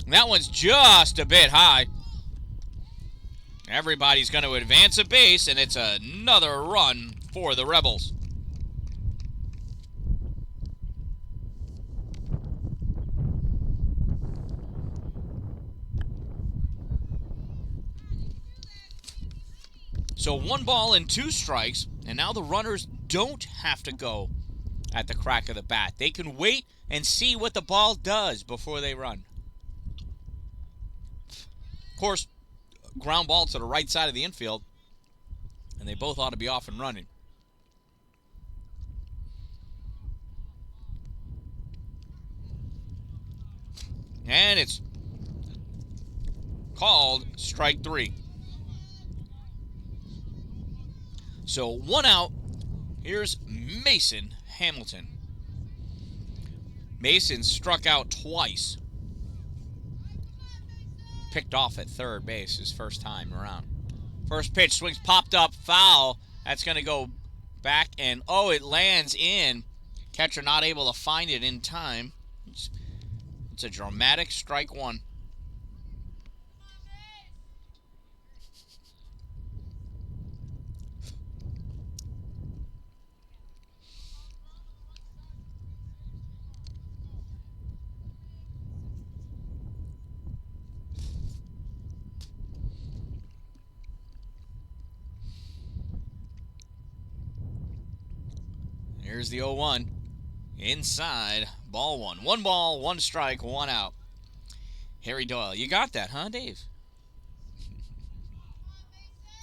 And that one's just a bit high. Everybody's going to advance a base, and it's another run for the Rebels. So 1 ball and 2 strikes, and now the runners don't have to go at the crack of the bat. They can wait and see what the ball does before they run. Of course, ground ball to the right side of the infield, and they both ought to be off and running. And it's called strike 3. So 1 out. Here's Mason Hamilton. Mason struck out twice. Picked off at third base his first time around. First pitch, swings, popped up, foul. That's going to go back, and it lands in. Catcher not able to find it in time. It's a dramatic strike 1. Here's the 0-1. Inside, ball 1. 1 ball, 1 strike, 1 out. Harry Doyle. You got that, huh, Dave?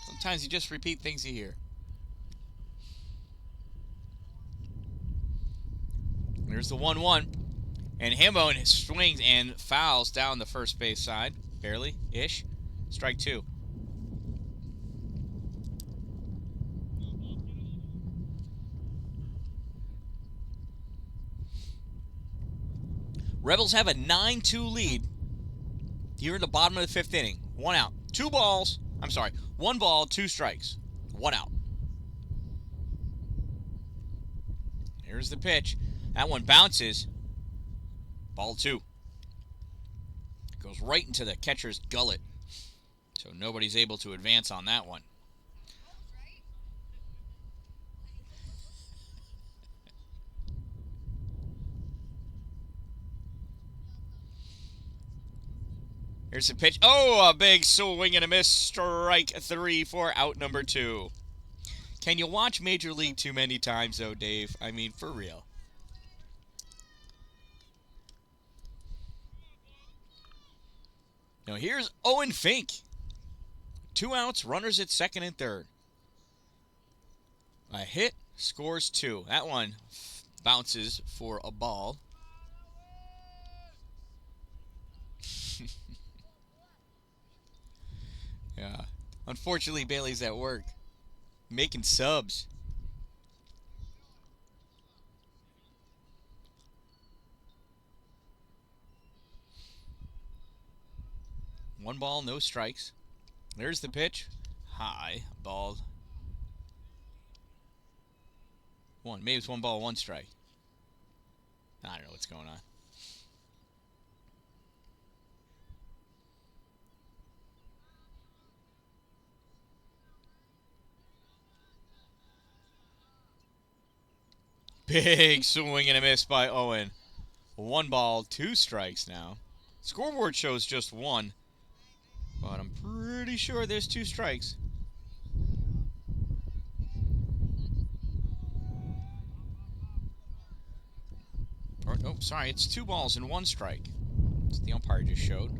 Sometimes you just repeat things you hear. There's the 1-1. And Hamilton swings and fouls down the first base side. Barely-ish. Strike 2. Rebels have a 9-2 lead here in the bottom of the 5th inning. 1 out. 1 ball, 2 strikes. 1 out. Here's the pitch. That one bounces. Ball 2. Goes right into the catcher's gullet. So nobody's able to advance on that one. Here's the pitch. A big swing and a miss. Strike 3 for out number 2. Can you watch Major League too many times, though, Dave? I mean, for real. Now here's Owen Fink. 2 outs, runners at second and third. A hit, scores 2. That one bounces for a ball. Yeah. Unfortunately, Bailey's at work. Making subs. One ball, no strikes. There's the pitch. High, ball. 1. Maybe it's 1 ball, 1 strike. I don't know what's going on. Big swing and a miss by Owen. 1 ball, 2 strikes now. Scoreboard shows just 1, but I'm pretty sure there's 2 strikes. Sorry, it's 2 balls and 1 strike. That's what the umpire just showed.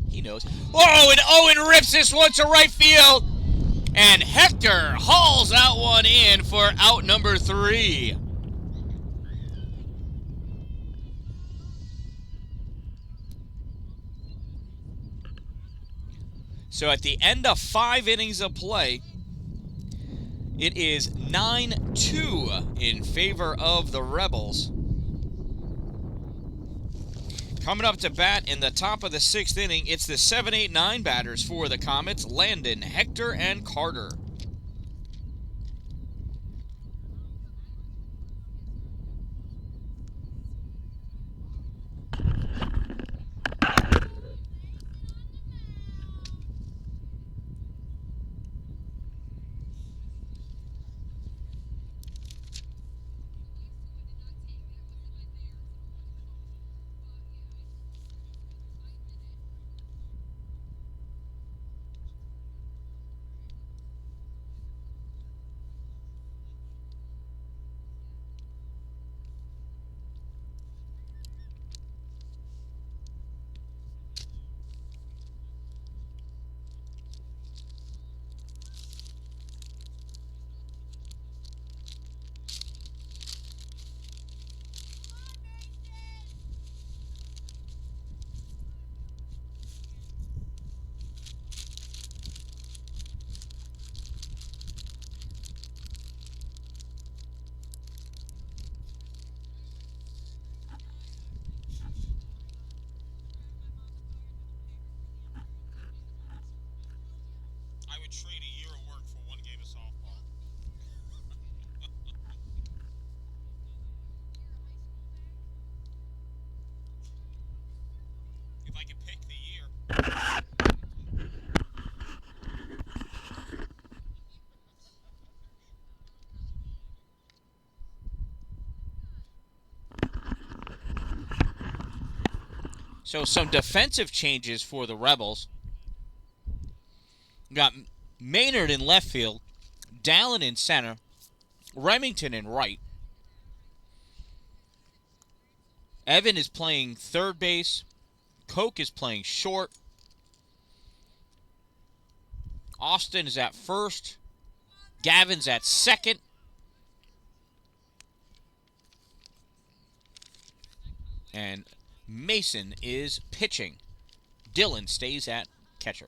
He knows. And Owen rips this one to right field. And Hector hauls that one in for out number 3. So at the end of 5 innings of play, it is 9-2 in favor of the Rebels. Coming up to bat in the top of the 6th inning, it's the 7, 8, 9 batters for the Comets, Landon, Hector, and Carter. would trade a year of work for one game of softball. If I could pick the year. So some defensive changes for the Rebels. Got Maynard in left field, Dallin in center, Remington in right. Evan is playing third base. Koch is playing short. Austin is at first. Gavin's at second. And Mason is pitching. Dylan stays at catcher.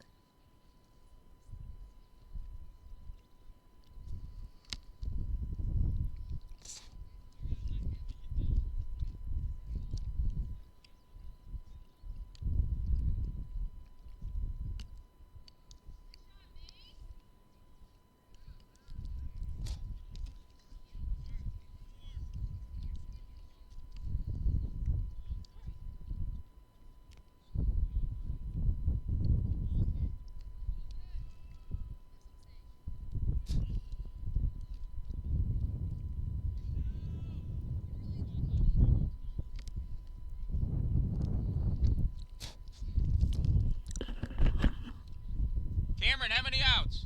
Cameron, how many outs?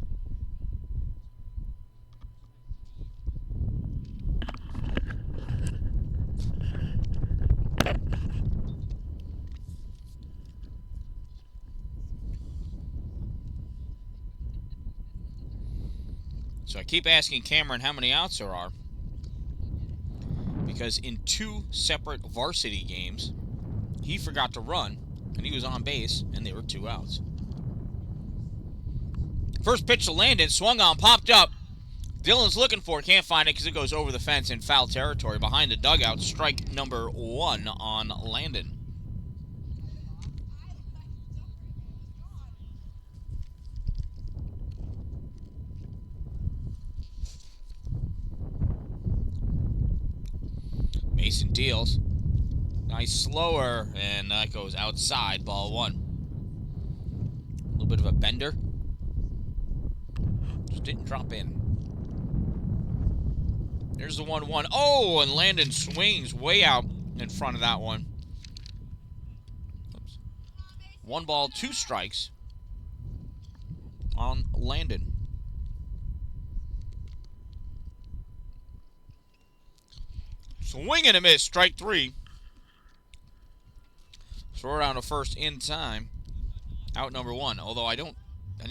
So I keep asking Cameron how many outs there are, because in 2 separate varsity games, he forgot to run, and he was on base, and there were 2 outs. First pitch to Landon, swung on, popped up. Dylan's looking for it, can't find it because it goes over the fence in foul territory behind the dugout. Strike number 1 on Landon. Mason deals. Nice slower, and that goes outside, ball 1. A little bit of a bender. Just didn't drop in. There's the 1-1. Oh, and Landon swings way out in front of that one. Oops. 1 ball, 2 strikes on Landon. Swing and a miss, strike 3. Throw it on to first in time. Out number 1. Although I didn't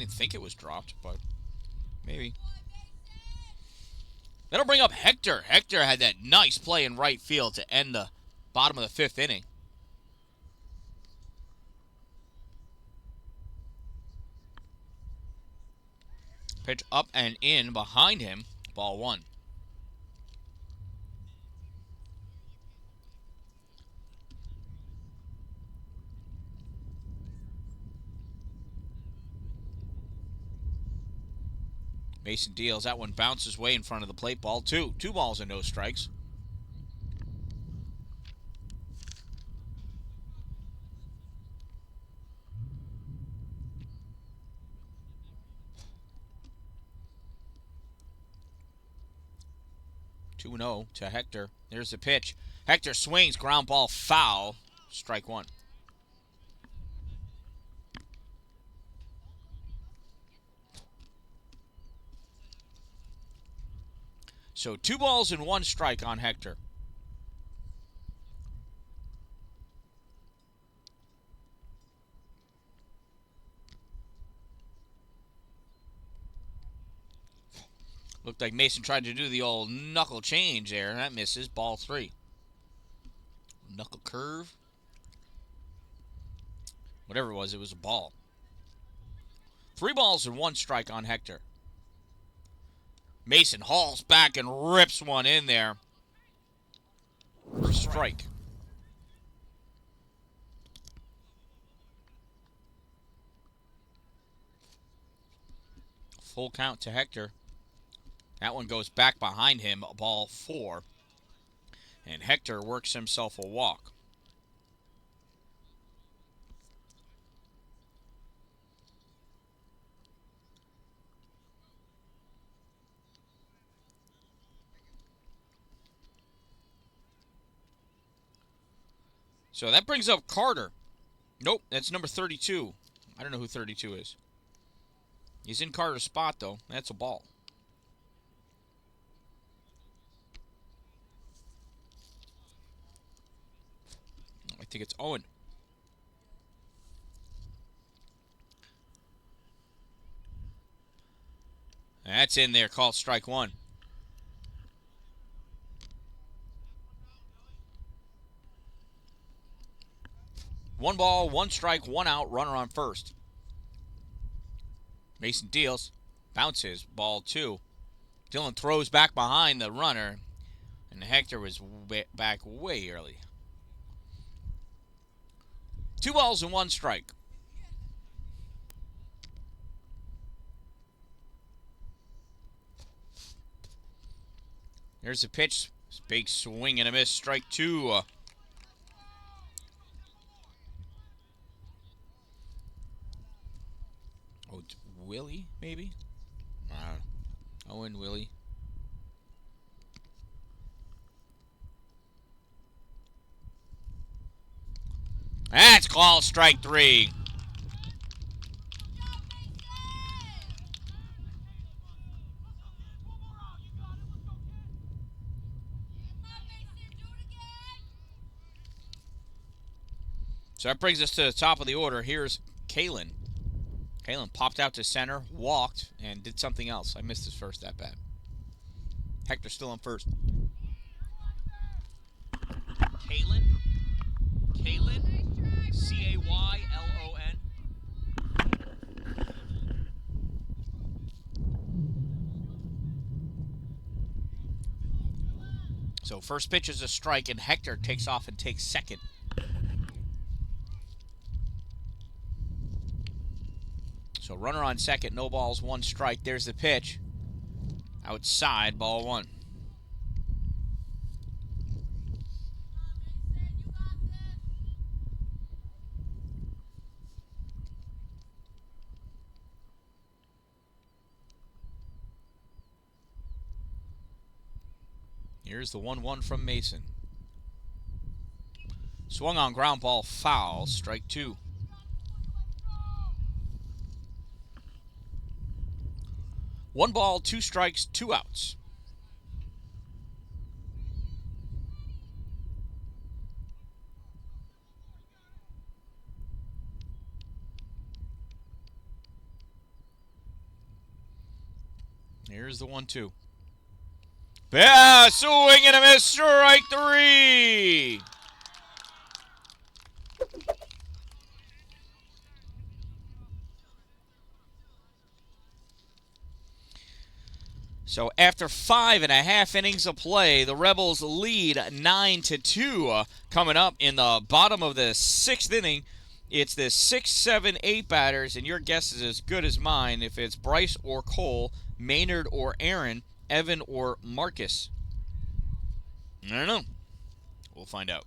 think it was dropped, but maybe. That'll bring up Hector. Hector had that nice play in right field to end the bottom of the 5th inning. Pitch up and in behind him. Ball 1. Mason deals. That one bounces way in front of the plate. Ball 2. 2 balls and no strikes. Two 2-0 to Hector. There's the pitch. Hector swings. Ground ball foul. Strike 1. So 2 balls and 1 strike on Hector. Looked like Mason tried to do the old knuckle change there. That misses. Ball 3. Knuckle curve. Whatever it was a ball. 3 balls and 1 strike on Hector. Mason hauls back and rips one in there for strike. Full count to Hector. That one goes back behind him, ball 4. And Hector works himself a walk. So that brings up Carter. Nope, that's number 32. I don't know who 32 is. He's in Carter's spot, though. That's a ball. I think it's Owen. That's in there, called strike 1. One ball, 1 strike, 1 out, runner on first. Mason deals, bounces, ball 2. Dylan throws back behind the runner, and Hector was back way early. 2 balls and 1 strike. There's the pitch. Big swing and a miss. Strike 2. Willie, maybe? Owen, Willie. That's called strike 3. So that brings us to the top of the order. Here's Kalen. Kalen popped out to center, walked, and did something else. I missed his first at bat. Hector still on first. Kalen. Caylon. So first pitch is a strike, and Hector takes off and takes second. So runner on second, no balls, 1 strike. There's the pitch. Outside, ball 1. Here's the 1-1 from Mason. Swung on ground ball, foul, strike 2. One ball, 2 strikes, 2 outs. Here's the 1-2. Yeah, swing and a miss, strike 3. So after 5.5 innings of play, the Rebels lead 9-2. Coming up in the bottom of the 6th inning, it's the 6, 7, 8 batters, and your guess is as good as mine if it's Bryce or Cole, Maynard or Aaron, Evan or Marcus. I don't know. We'll find out.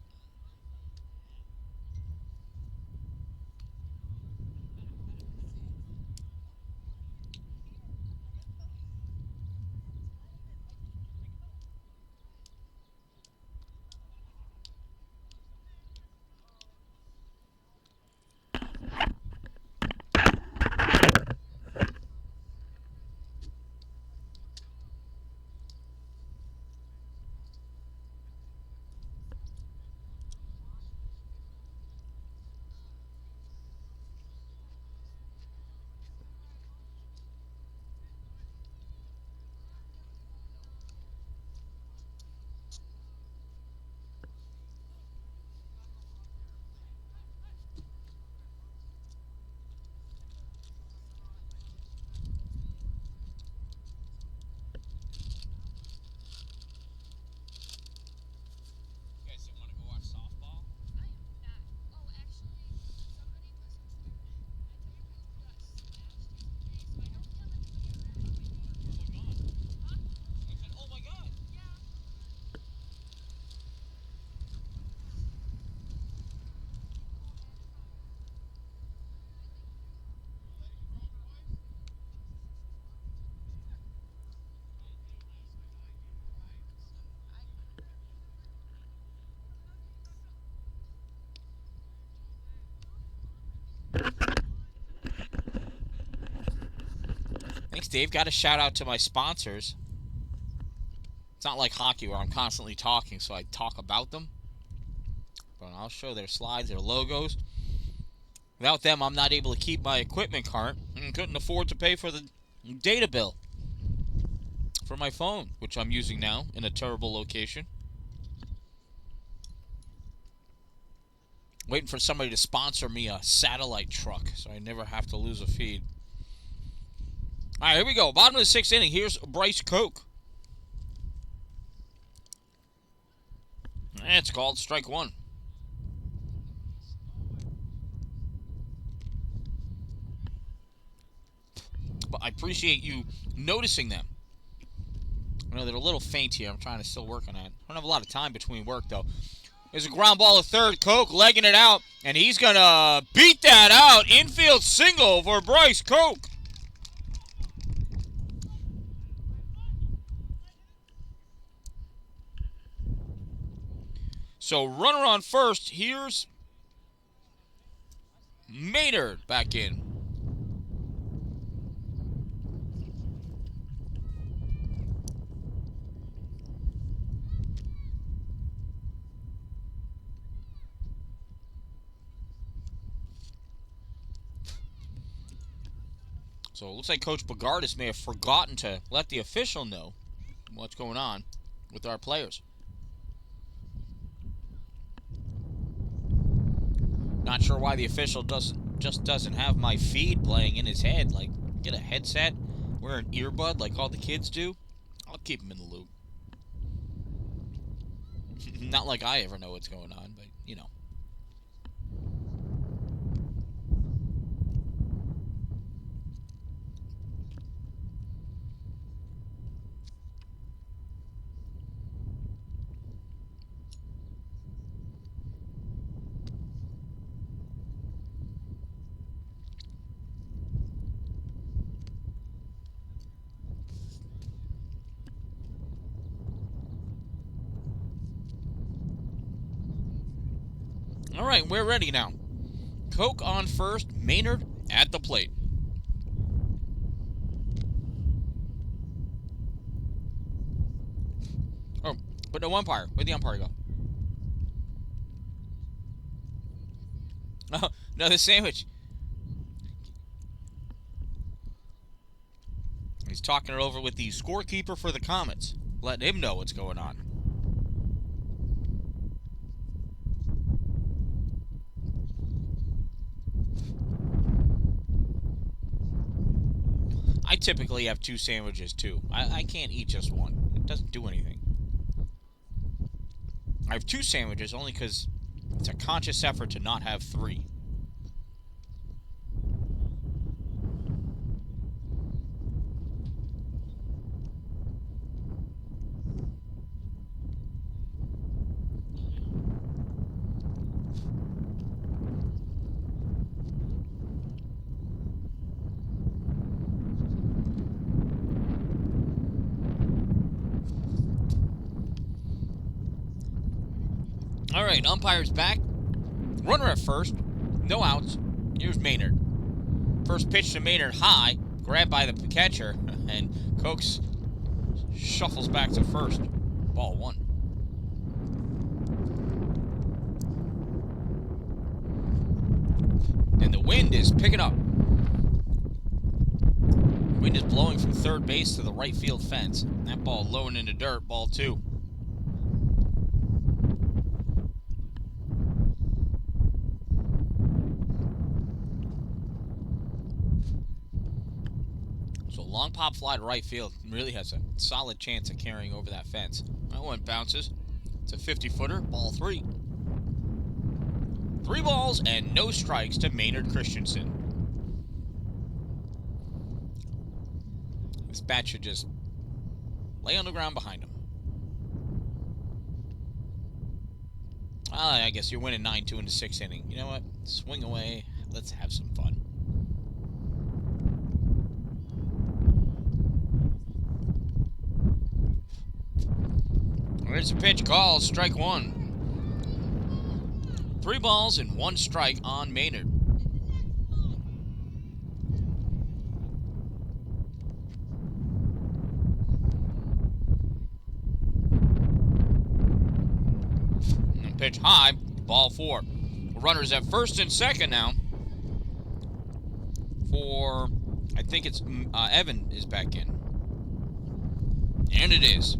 Thanks, Dave. Got a shout out to my sponsors. It's not like hockey where I'm constantly talking, so I talk about them. But I'll show their slides, their logos. Without them, I'm not able to keep my equipment current and couldn't afford to pay for the data bill for my phone, which I'm using now in a terrible location. Waiting for somebody to sponsor me a satellite truck so I never have to lose a feed. All right, here we go. Bottom of the 6th inning. Here's Bryce Koch. It's called strike one. But I appreciate you noticing them. I know they're a little faint here. I'm trying to still work on that. I don't have a lot of time between work, though. There's a ground ball to third. Koch legging it out, and he's going to beat that out. Infield single for Bryce Koch. So runner on first. Here's Maynard back in. So it looks like Coach Bogardus may have forgotten to let the official know what's going on with our players. Not sure why the official doesn't have my feed playing in his head. Like, get a headset, wear an earbud like all the kids do. I'll keep him in the loop. Not like I ever know what's going on, but, you know. All right, we're ready now. Koch on first, Maynard at the plate. Oh, but no umpire. Where'd the umpire go? Oh, no, the sandwich. He's talking it over with the scorekeeper for the Comets, letting him know what's going on. I typically have 2 sandwiches, too. I can't eat just one. It doesn't do anything. I have 2 sandwiches only because it's a conscious effort to not have 3. All right, umpire's back. Runner at first. No outs. Here's Maynard. First pitch to Maynard high. Grabbed by the catcher. And Koch shuffles back to first. Ball 1. And the wind is picking up. Wind is blowing from third base to the right field fence. That ball low and into dirt. Ball 2. So long pop fly to right field really has a solid chance of carrying over that fence. That one bounces. It's a 50-footer. Ball 3. 3 balls and no strikes to Maynard Christensen. This bat should just lay on the ground behind him. I guess you're winning 9-2 in the 6th inning. You know what? Swing away. Let's have some fun. Here's a pitch called strike 1. 3 balls and 1 strike on Maynard. pitch high, ball 4. Runners at first and second now. For, I think it's Evan is back in. And it is.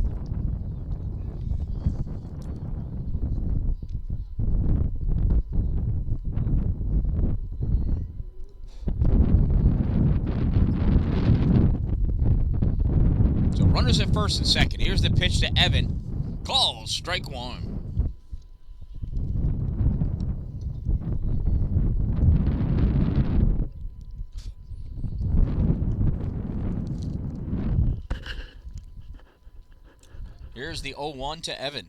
So runners at first and second. Here's the pitch to Evan. Calls strike 1. Here's the 0-1 to Evan.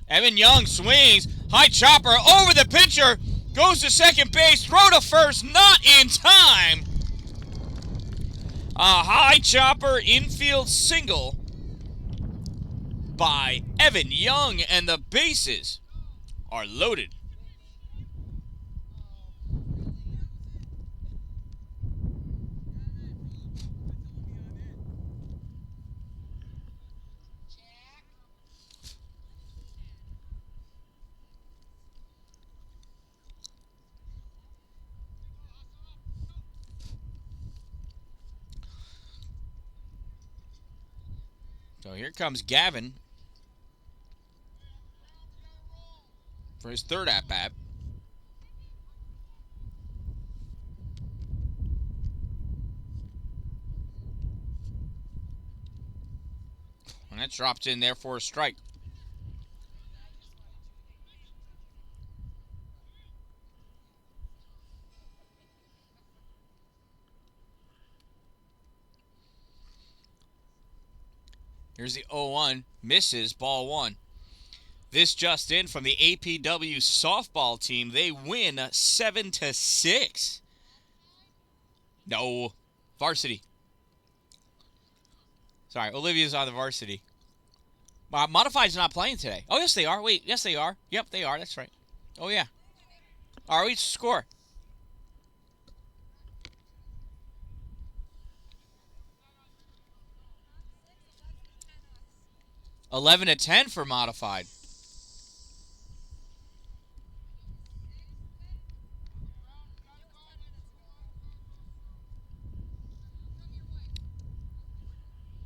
Evan Young swings. High chopper over the pitcher. Goes to second base. Throw to first. Not in time. A high chopper infield single by Evan Young. And the bases are loaded. So here comes Gavin for his third at-bat. And that's dropped in there for a strike. Here's the 0-1. Misses, ball 1. This just in from the APW softball team. They win 7-6. No. Varsity. Sorry, Olivia's on the varsity. Modified's not playing today. Oh, yes, they are. Wait, yes, they are. Yep, they are. That's right. Oh, yeah. All right, score. $11-10 for Modified.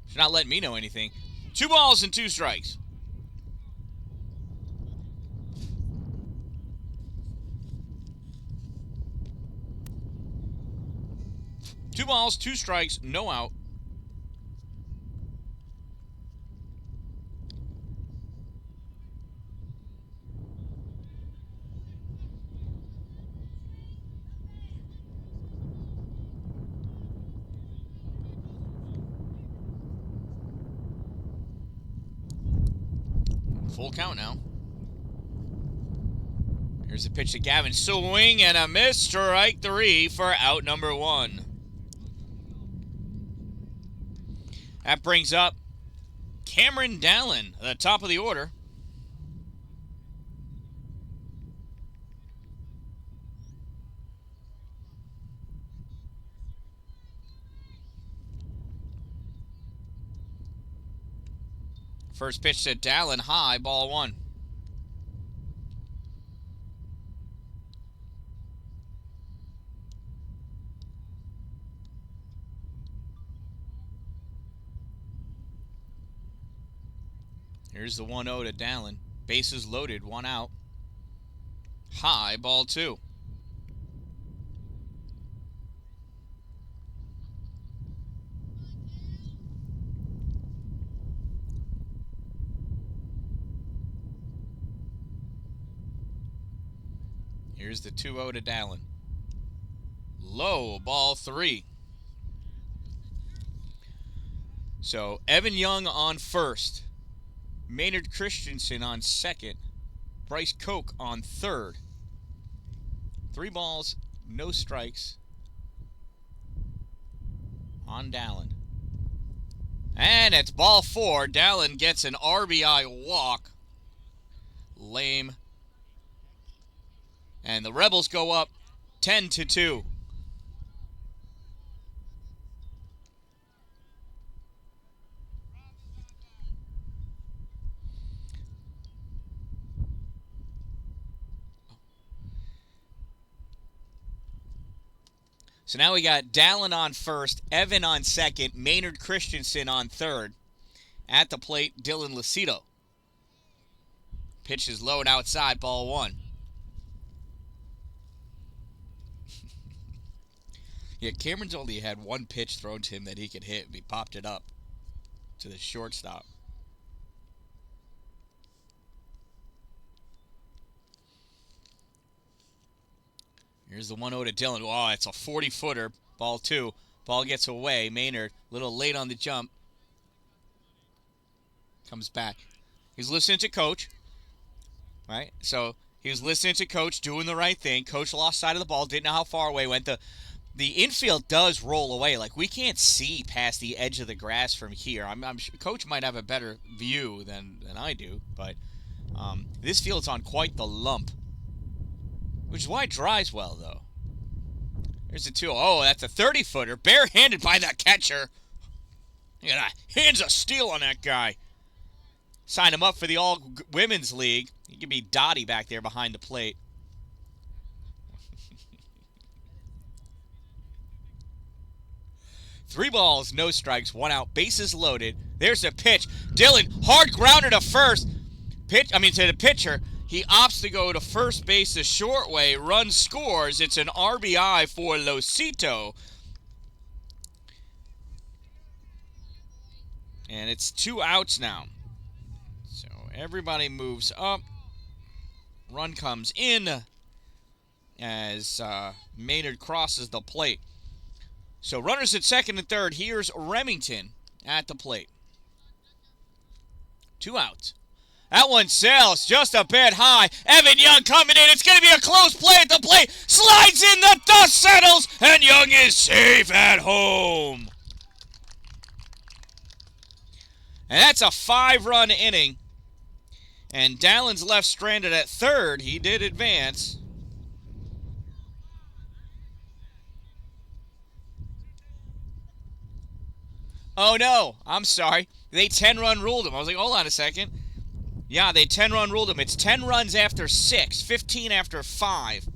She's not letting me know anything. 2 balls and 2 strikes. Two balls, 2 strikes, no out. Full count now. Here's the pitch to Gavin. Swing and a miss. Strike 3 for out number 1. That brings up Cameron Dallin, at the top of the order. First pitch to Dallin, high, ball 1. Here's the 1-0 to Dallin. Bases loaded, 1 out. High, ball 2. Here's the 2-0 to Dallin. Low, ball 3. So, Evan Young on first. Maynard Christensen on second. Bryce Koch on third. 3 balls, no strikes on Dallin. And it's ball 4. Dallin gets an RBI walk. Lame. And the Rebels go up 10-2. So now we got Dallin on first, Evan on second, Maynard Christensen on third. At the plate, Dylan Lucido. Pitch is low and outside, ball one. Yeah, Cameron's only had one pitch thrown to him that he could hit, and he popped it up to the shortstop. Here's the 1-0 to Dylan. Oh, it's a 40-footer. Ball two. Ball gets away. Maynard, a little late on the jump. Comes back. He's listening to Coach. Right? So he was listening to Coach, doing the right thing. Coach lost sight of the ball. Didn't know how far away it went. The infield does roll away. Like, we can't see past the edge of the grass from here. I'm sure Coach might have a better view than I do. But this field's on quite the lump. Which is why it dries well, though. There's the 2. Oh, that's a 30-footer. Barehanded by that catcher. Look at that. Hands of steel on that guy. Sign him up for the All-Women's League. He could be Dottie back there behind the plate. Three balls, no strikes, 1 out. Bases loaded. There's a pitch. Dylan, hard grounder to first. To the pitcher. He opts to go to first base the short way. Run scores. It's an RBI for Losito. And it's 2 outs now. So everybody moves up. Run comes in as Maynard crosses the plate. So runners at second and third. Here's Remington at the plate. 2 outs. That one sails just a bit high. Evan Young coming in. It's going to be a close play at the plate. Slides in, the dust settles, and Young is safe at home. And that's a 5-run inning. And Dallin's left stranded at third. He did advance. Oh, no. I'm sorry. They 10-run ruled him. I was like, hold on a second. Yeah, they 10-run ruled him. It's 10 runs after 6, 15 after 5.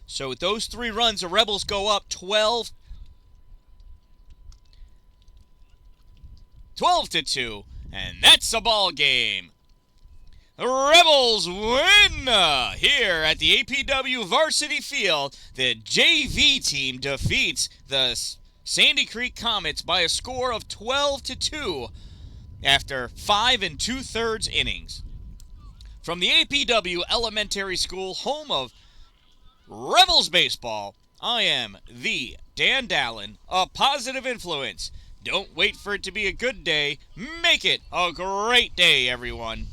So with those 3 runs, the Rebels go up 12-2, and that's a ball game. The Rebels win here at the APW Varsity Field. The JV team defeats the Sandy Creek Comets by a score of 12-2. After 5 2/3 innings. From the APW Elementary School, home of Rebels baseball, I am the Dan Dallin, a positive influence. Don't wait for it to be a good day. Make it a great day, everyone.